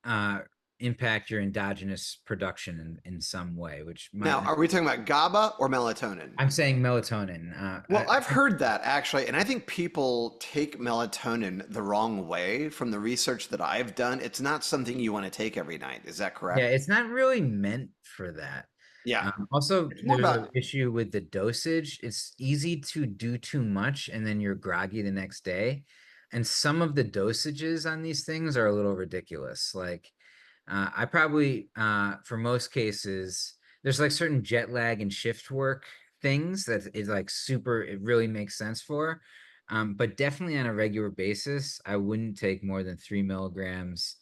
uh, impact your endogenous production in some way, which Now, might, are we talking about GABA or melatonin? I'm saying melatonin. Well, I've heard that actually, and I think people take melatonin the wrong way from the research that I've done. It's not something you want to take every night. Is that Yeah, correct? it's not really meant for that. Yeah. Also, It's more there's an about, issue with the dosage. It's easy to do too much and then you're groggy the next day. And some of the dosages on these things are a little ridiculous. Like, I probably, for most cases, there's like certain jet lag and shift work things that is like super, it really makes sense for. But definitely on a regular basis, I wouldn't take more than 3 milligrams.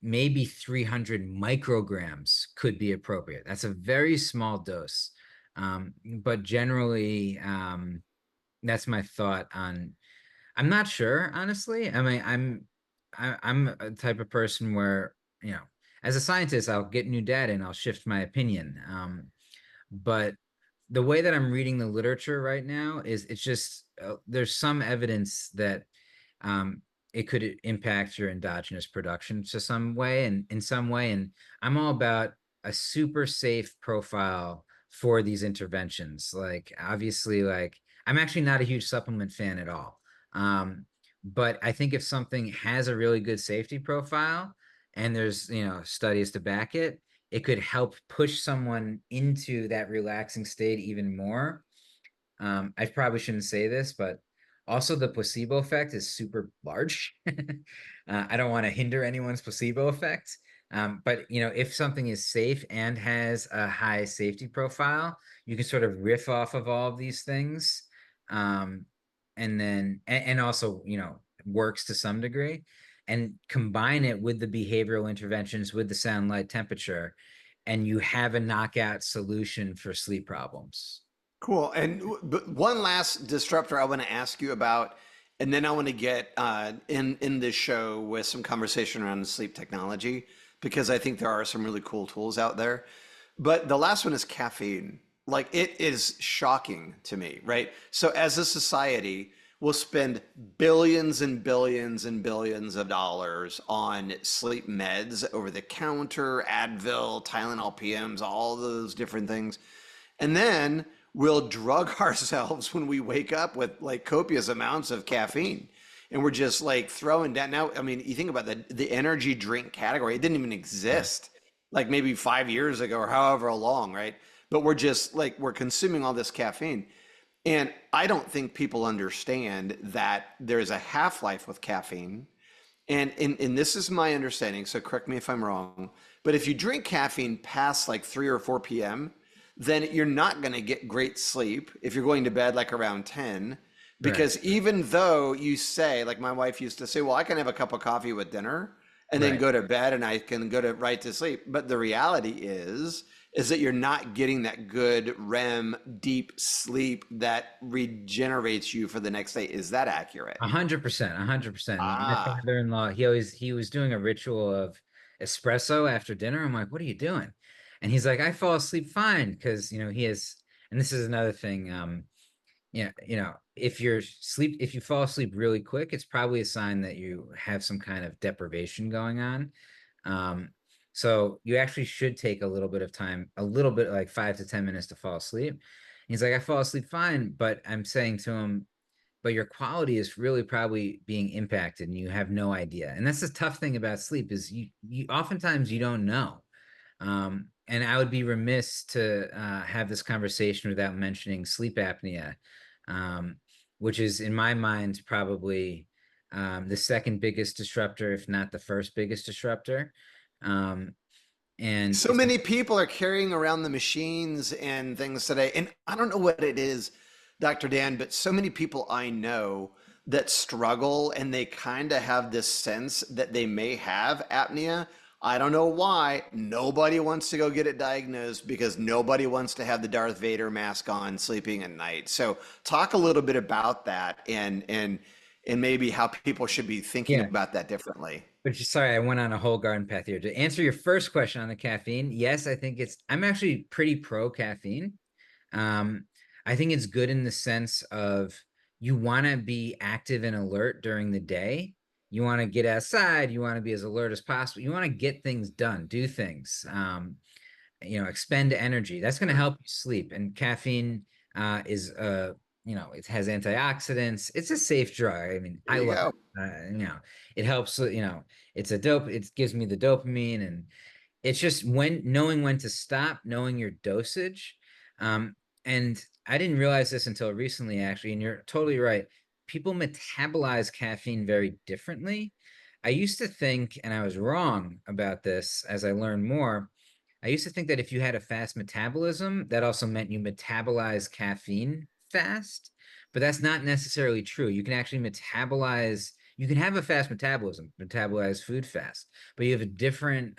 maybe 300 micrograms could be appropriate. That's a very small dose. But generally, that's my thought on. I'm not sure, honestly. I mean, I'm a type of person where, as a scientist, I'll get new data and I'll shift my opinion. But the way that I'm reading the literature right now is it's just there's some evidence that um, it could impact your endogenous production to some way and in some way. And I'm all about a super safe profile for these interventions. Like obviously, like I'm actually not a huge supplement fan at all. But I think if something has a really good safety profile and there's, studies to back it, it could help push someone into that relaxing state even more. I probably shouldn't say this, but also the placebo effect is super large. I don't want to hinder anyone's placebo effect. But if something is safe and has a high safety profile, you can sort of riff off of all of these things. Um, and also, works to some degree and combine it with the behavioral interventions with the sound, light, temperature, and you have a knockout solution for sleep problems. Cool. And but one last disruptor I want to ask you about, and then I want to get in this show with some conversation around sleep technology because I think there are some really cool tools out there. But the last one is caffeine. Like it is shocking to me, right? So as a society, we'll spend billions and billions and billions of dollars on sleep meds over the counter, Advil, Tylenol PMs, all those different things. And then we'll drug ourselves when we wake up with like copious amounts of caffeine. And we're just like throwing down. Now, I mean, you think about the energy drink category, it didn't even Yeah. exist like maybe 5 years ago or however long, right? But we're just like, we're consuming all this caffeine. And I don't think people understand that there's a half life with caffeine. And this is my understanding, so correct me if I'm wrong. But if you drink caffeine past like 3 or 4 p.m., then you're not going to get great sleep if you're going to bed like around 10. Right. Because even though you say, like my wife used to say, well, I can have a cup of coffee with dinner and then Right. go to bed and I can go to right to sleep. But the reality is that you're not getting that good REM deep sleep that regenerates you for the next day. Is that accurate? 100%, 100%. My Ah, father-in-law, he was doing a ritual of espresso after dinner. I'm like, what are you doing? And he's like, I fall asleep fine because he has, and this is another thing. If you fall asleep really quick, it's probably a sign that you have some kind of deprivation going on. Um, so you actually should take a little bit of time, a little bit like 5 to 10 minutes to fall asleep. He's like, I fall asleep fine, but I'm saying to him, but your quality is really probably being impacted and you have no idea. And that's the tough thing about sleep is you oftentimes you don't know. And I would be remiss to have this conversation without mentioning sleep apnea, um, which is in my mind probably the second biggest disruptor, if not the first biggest disruptor. Um, and so it's many people are carrying around the machines and things today. And I don't know what it is, Dr. Dan, but so many people I know that struggle and they kind of have this sense that they may have apnea. I don't know why. Nobody wants to go get it diagnosed because nobody wants to have the Darth Vader mask on sleeping at night. So talk a little bit about that and maybe how people should be thinking yeah. about that differently. But sorry, I went on a whole garden path here. To answer your first question on the caffeine, yes, I'm actually pretty pro caffeine. Um, I think it's good in the sense of you want to be active and alert during the day. You want to get outside. You want to be as alert as possible. You want to get things done, do things, expend energy. That's going to help you sleep. And caffeine is, it has antioxidants. It's a safe drug. I mean, There I you love go. it. It helps, it gives me the dopamine and it's just knowing when to stop, knowing your dosage. Um, and I didn't realize this until recently, actually, and you're totally right. People metabolize caffeine very differently. I used to think, and I was wrong about this as I learned more. I used to think that if you had a fast metabolism, that also meant you metabolize caffeine fast, but that's not necessarily true. You can actually metabolize You can have a fast metabolism, metabolize food fast, but you have a different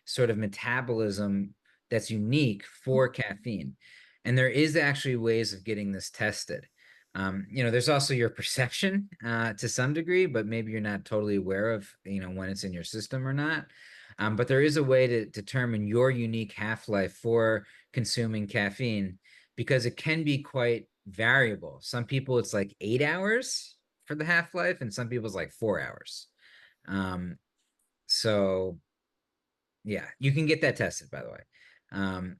sort of metabolism that's unique for caffeine. And there is actually ways of getting this tested. There's also your perception to some degree, but maybe you're not totally aware of, when it's in your system or not. But there is a way to determine your unique half-life for consuming caffeine because it can be quite variable. Some people it's like 8 hours for the half-life, and some people it's like 4 hours. Um, so yeah, you can get that tested, by the way.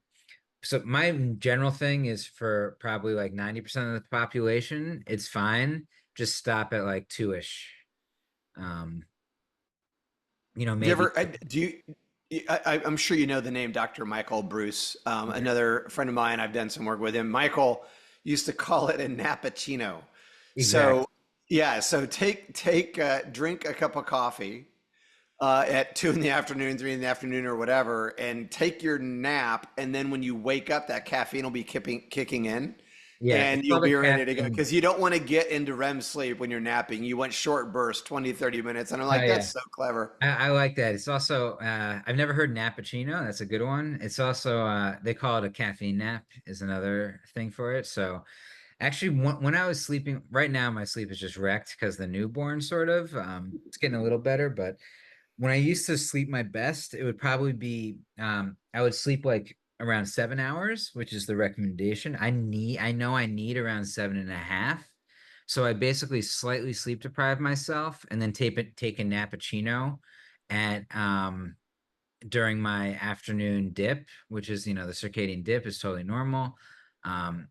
So my general thing is for probably like 90% of the population, it's fine. Just stop at like two-ish. Um, Do you maybe. ever, do you, I'm sure you know the name Dr. Michael Bruce, Yeah, another friend of mine. I've done some work with him. Michael used to call it a nappuccino. exactly. So yeah, so drink a cup of coffee at 2 in the afternoon, 3 in the afternoon, or whatever, and take your nap. And then when you wake up, that caffeine will be kicking in, Yeah, it's and you'll called a be ready to go. caffeine. Because you don't want to get into REM sleep when you're napping. You want short bursts, 20, 30 minutes. And I'm Oh like, yeah. that's so clever. I like that. It's also I've never heard nappuccino. That's a good one. It's also they call it a caffeine nap is another thing for it. So actually when I was sleeping, right now my sleep is just wrecked because the newborn sort of it's getting a little better, but when I used to sleep my best, it would probably be I would sleep like around 7 hours, which is the recommendation. I know I need around 7.5. So I basically slightly sleep deprive myself and then take a nappuccino at during my afternoon dip, which is, the circadian dip is totally normal. Um,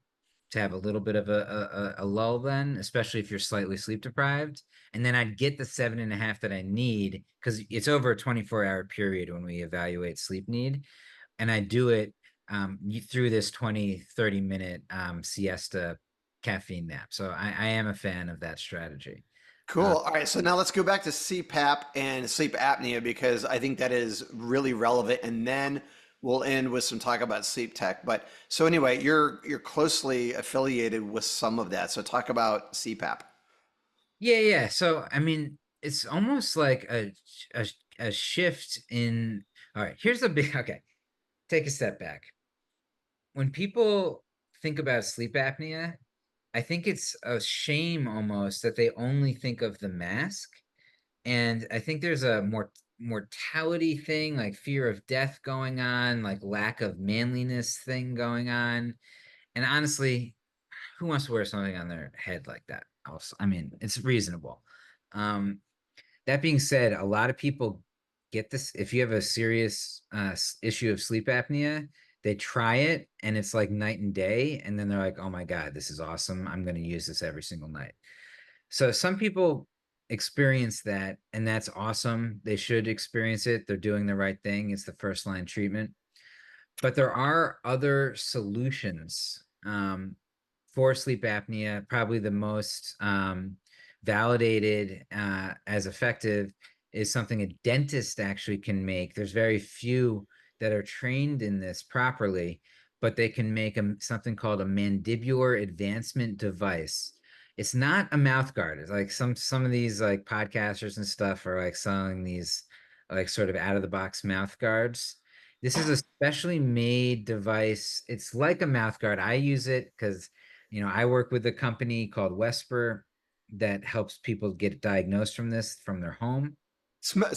to have a little bit of a lull then, especially if you're slightly sleep deprived. And then I'd get the 7.5 that I need because it's over a 24-hour period when we evaluate sleep need. And I do it through this 20-30 minute siesta caffeine nap. So I am a fan of that strategy. Cool. All right. So now let's go back to CPAP and sleep apnea because I think that is really relevant. And then we'll end with some talk about sleep tech. But so anyway, you're closely affiliated with some of that. So talk about CPAP. Yeah, yeah. So I mean, it's almost like a a shift in. All right, here's the big. Okay, take a step back. When people think about sleep apnea, I think it's a shame almost that they only think of the mask. And I think there's a mortality thing, like fear of death going on, like lack of manliness thing going on. And honestly, who wants to wear something on their head like that? Also, I mean, it's reasonable. Um, that being said, a lot of people get this. If you have a serious issue of sleep apnea, they try it and it's like night and day. And then they're like, oh my God, this is awesome. I'm going to use this every single night. So some people experience that, and that's awesome. They should experience it. They're doing the right thing. It's the first line treatment. But there are other solutions for sleep apnea. Probably the most validated as effective is something a dentist actually can make. There's very few that are trained in this properly, but they can make something called a mandibular advancement device. It's not a mouth guard. It's like some of these like podcasters and stuff are like selling these like sort of out of the box mouth guards. This is a specially made device. It's like a mouth guard. I use it because, I work with a company called Wesper that helps people get diagnosed from this from their home.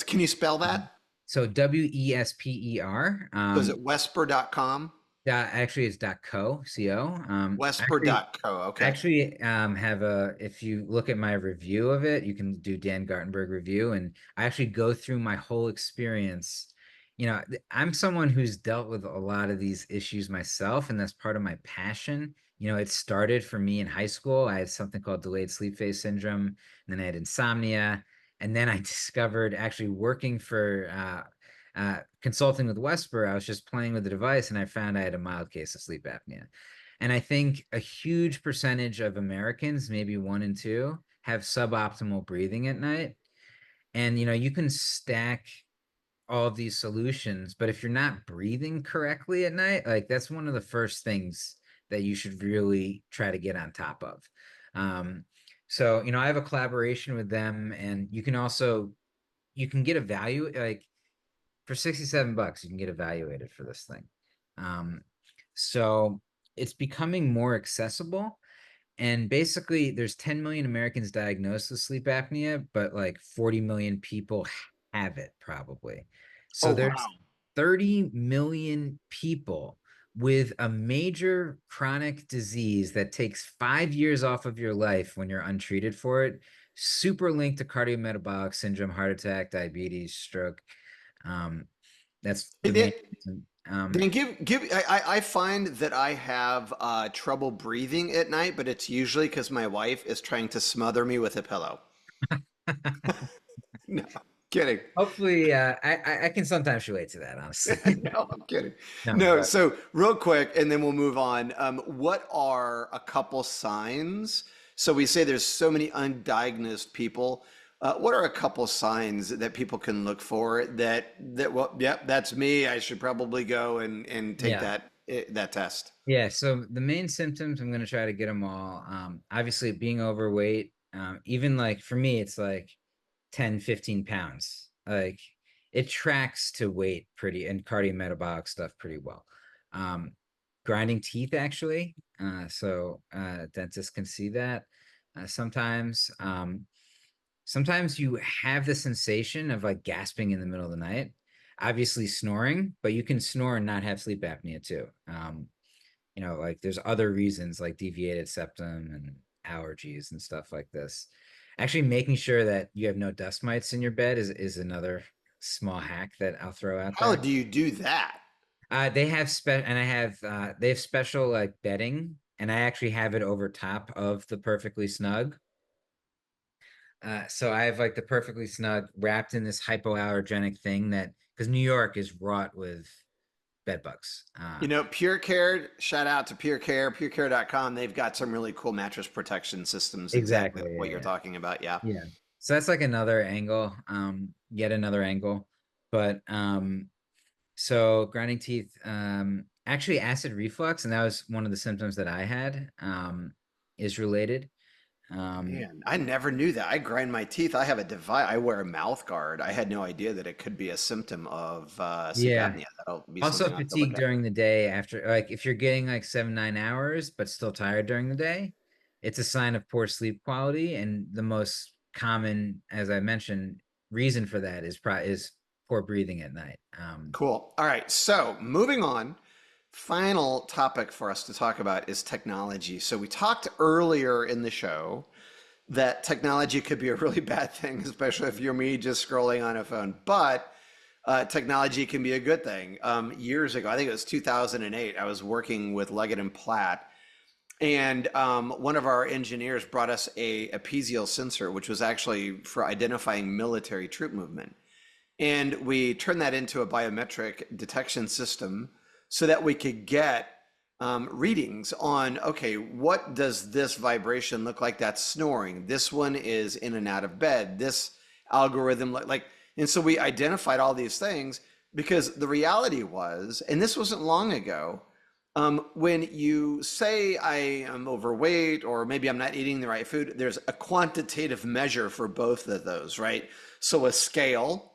Can you spell Um, that? So Wesper. So is it wesper.com? Actually, it's .co. Wesper.co. I Okay. actually have if you look at my review of it, you can do Dan Gartenberg review, and I actually go through my whole experience. I'm someone who's dealt with a lot of these issues myself, and that's part of my passion. It started for me in high school. I had something called delayed sleep phase syndrome, and then I had insomnia, and then I discovered actually working for consulting with Wesper, I was just playing with the device, and I found I had a mild case of sleep apnea. And I think a huge percentage of Americans, maybe one in two, have suboptimal breathing at night. And you can stack all of these solutions, but if you're not breathing correctly at night, like that's one of the first things that you should really try to get on top of. Um, So, I have a collaboration with them, and you can get like for $67, you can get evaluated for this thing. Um, so it's becoming more accessible. And basically, there's 10 million Americans diagnosed with sleep apnea, but like 40 million people have it probably. Oh, So there's wow. 30 million people with a major chronic disease that takes 5 years off of your life when you're untreated for it, super linked to cardiometabolic syndrome, heart attack, diabetes, stroke. Um, that's the It, main it reason. then give I find that I have trouble breathing at night, but it's usually because my wife is trying to smother me with a pillow. No, I'm kidding. Hopefully, I can sometimes relate to that, honestly. No, I'm kidding. No, No, but so real quick, and then we'll move on. What are a couple signs? So we say there's so many undiagnosed people. What are a couple signs that people can look for that well, yep, that's me. I should probably go and take yeah. that test. Yeah, so the main symptoms, I'm going to try to get them all. Obviously, being overweight, even like for me, it's like 10, 15 pounds. Like it tracks to weight pretty and cardiometabolic stuff pretty well. Um, Grinding teeth, actually. Dentists can see that sometimes. Sometimes you have the sensation of like gasping in the middle of the night. Obviously, snoring, but you can snore and not have sleep apnea too. Like there's other reasons like deviated septum and allergies and stuff like this. Actually, making sure that you have no dust mites in your bed is another small hack that I'll throw out How there. do you do that? They have they have special like bedding, and I actually have it over top of the perfectly snug. So I have like the perfectly snug wrapped in this hypoallergenic thing that because New York is wrought with bed bugs. Pure Care, shout out to Pure Care, purecare.com. They've got some really cool mattress protection systems, exactly Exactly. like what you're Yeah. talking about. Yeah. Yeah. So that's like another angle, yet another angle. But so grinding teeth, actually acid reflux, and that was one of the symptoms that I had, is related. Um, Man, I never knew that. I grind my teeth. I have a device. I wear a mouth guard. I had no idea that it could be a symptom of sleep yeah. apnea. That'll be Also something I have to look fatigue at. during the day after, like if you're getting like 7, 9 hours, but still tired during the day, it's a sign of poor sleep quality. And the most common, as I mentioned, reason for that is poor breathing at night. Cool. All right. So moving on. Final topic for us to talk about is technology. So we talked earlier in the show that technology could be a really bad thing, especially if you're me just scrolling on a phone. But technology can be a good thing. Years ago, I think it was 2008, I was working with Leggett and Platt, and one of our engineers brought us a pesial sensor, which was actually for identifying military troop movement. And we turned that into a biometric detection system so that we could get readings on, okay, what does this vibration look like? That's snoring. This one is in and out of bed. This algorithm, and so we identified all these things because the reality was, and this wasn't long ago, when you say I am overweight or maybe I'm not eating the right food, there's a quantitative measure for both of those, right? So a scale,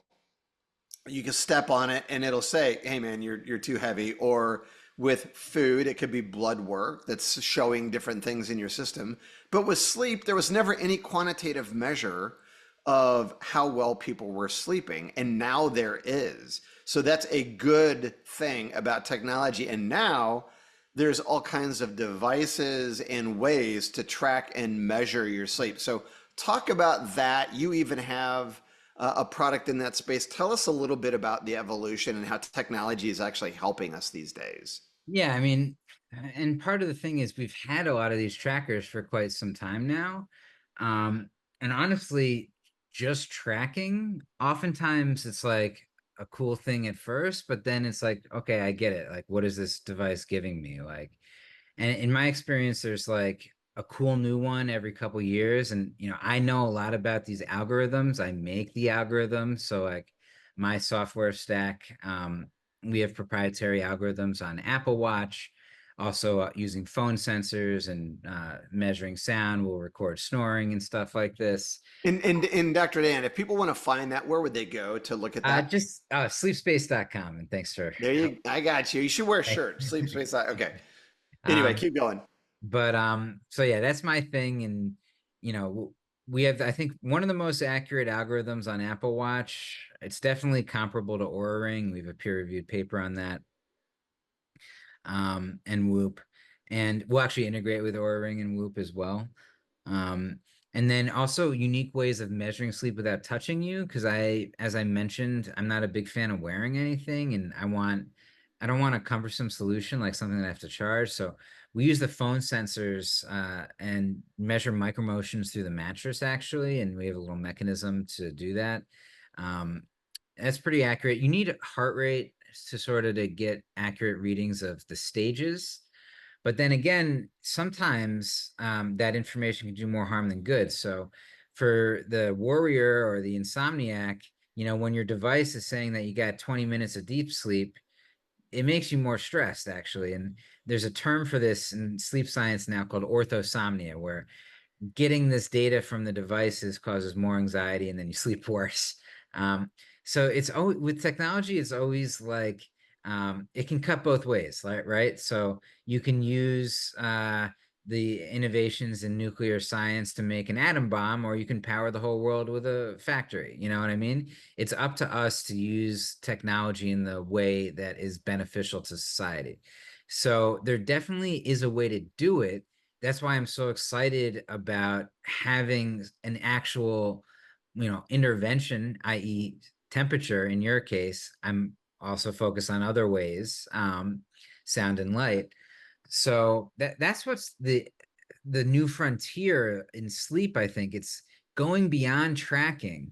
you can step on it and it'll say, "Hey man, you're too heavy." Or with food, it could be blood work that's showing different things in your system. But with sleep, there was never any quantitative measure of how well people were sleeping, and now there is. So that's a good thing about technology. And now there's all kinds of devices and ways to track and measure your sleep. So talk about that. You even have a product in that space. Tell us a little bit about the evolution and how technology is actually helping us these days. Yeah, I mean, and part of the thing is we've had a lot of these trackers for quite some time now. Um, and honestly, just tracking, oftentimes it's like a cool thing at first, but then it's like, okay, I get it. Like, what is this device giving me? Like, and in my experience, there's like a cool new one every couple years. And, I know a lot about these algorithms. I make the algorithms. So like my software stack, we have proprietary algorithms on Apple Watch. Also, using phone sensors and measuring sound, we'll record snoring and stuff like this. And Dr. Dan, if people want to find that, where would they go to look at that? Just sleepspace.com, and thanks for There help. you, I got you. You should wear a shirt. Sleep space. Okay. Anyway, Um, keep going. but so yeah, that's my thing. And you know, we have, I think, one of the most accurate algorithms on Apple Watch. It's definitely comparable to Oura Ring. We have a peer-reviewed paper on that. And Whoop, and we'll actually integrate with Oura Ring and Whoop as well. Um, and then also unique ways of measuring sleep without touching you, because as I mentioned, I'm not a big fan of wearing anything, and I don't want a cumbersome solution like something that I have to charge. So we use the phone sensors and measure micromotions through the mattress actually, and we have a little mechanism to do that. Um, that's pretty accurate. You need heart rate to sort of to get accurate readings of the stages. But then again, sometimes that information can do more harm than good. So for the warrior or the insomniac, you know, when your device is saying that you got 20 minutes of deep sleep, it makes you more stressed actually. And there's a term for this in sleep science now called orthosomnia, where getting this data from the devices causes more anxiety and then you sleep worse. Um, so it's always with technology, it's always like it can cut both ways, right? So you can use the innovations in nuclear science to make an atom bomb, or you can power the whole world with a factory. You know what I mean? It's up to us to use technology in the way that is beneficial to society. So there definitely is a way to do it. That's why I'm so excited about having an actual, you know, intervention, i.e., temperature. In your case, I'm also focused on other ways, sound and light. So that's what's the new frontier in sleep. I think it's going beyond tracking,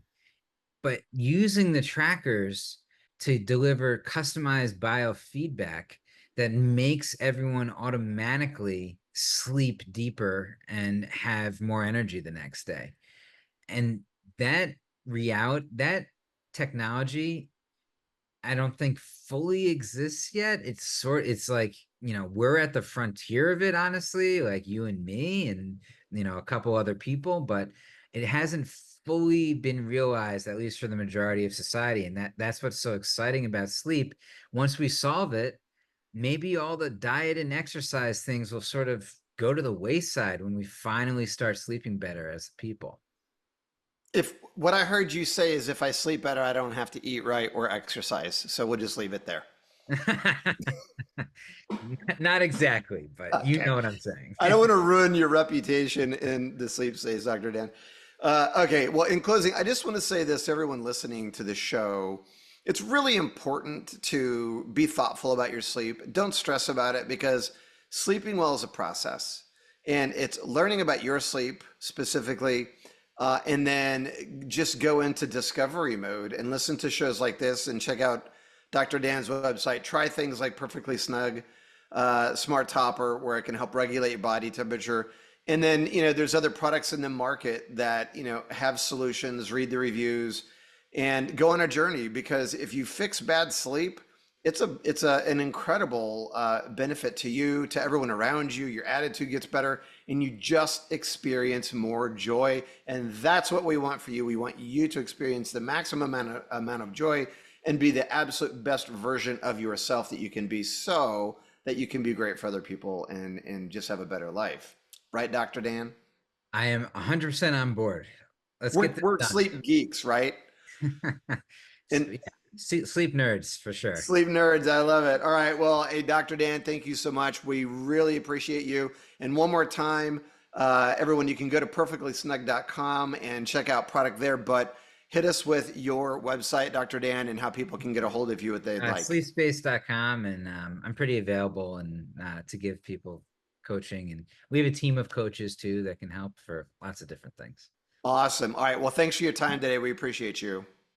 but using the trackers to deliver customized biofeedback that makes everyone automatically sleep deeper and have more energy the next day. And that that technology, I don't think fully exists yet. It's like, you know, we're at the frontier of it, honestly, like you and me and, you know, a couple other people, but it hasn't fully been realized, at least for the majority of society. And that's what's so exciting about sleep. Once we solve it, maybe all the diet and exercise things will sort of go to the wayside when we finally start sleeping better as people. If what I heard you say is if I sleep better, I don't have to eat right or exercise. So we'll just leave it there. Not exactly, but you Okay. know what I'm saying. I don't want to ruin your reputation in the sleep space, Dr. Dan. Okay, well, in closing, I just want to say this to everyone listening to the show. It's really important to be thoughtful about your sleep. Don't stress about it because sleeping well is a process. And it's learning about your sleep specifically, and then just go into discovery mode and listen to shows like this and check out Dr. Dan's website. Try things like Perfectly Snug, Smart Topper, where it can help regulate your body temperature. And then, you know, there's other products in the market that, you know, have solutions, read the reviews and go on a journey because if you fix bad sleep, an incredible benefit to you, to everyone around you. Your attitude gets better, and you just experience more joy. And that's what we want for you. We want you to experience the maximum amount of joy and be the absolute best version of yourself that you can be, so that you can be great for other people and just have a better life. Right, Dr. Dan? I am 100% on board. Let's get this We're done. sleep geeks, right? So, And yeah, sleep nerds for sure. sleep nerds, I love it. All right. Well, hey, Dr. Dan, thank you so much. We really appreciate you. And one more time, everyone, you can go to perfectlysnug.com and check out product there, but hit us with your website, Dr. Dan, and how people can get a hold of you if they'd like. Sleepspace.com, and I'm pretty available and to give people coaching. And we have a team of coaches too that can help for lots of different things. Awesome. All right. Well, thanks for your time today. We appreciate you.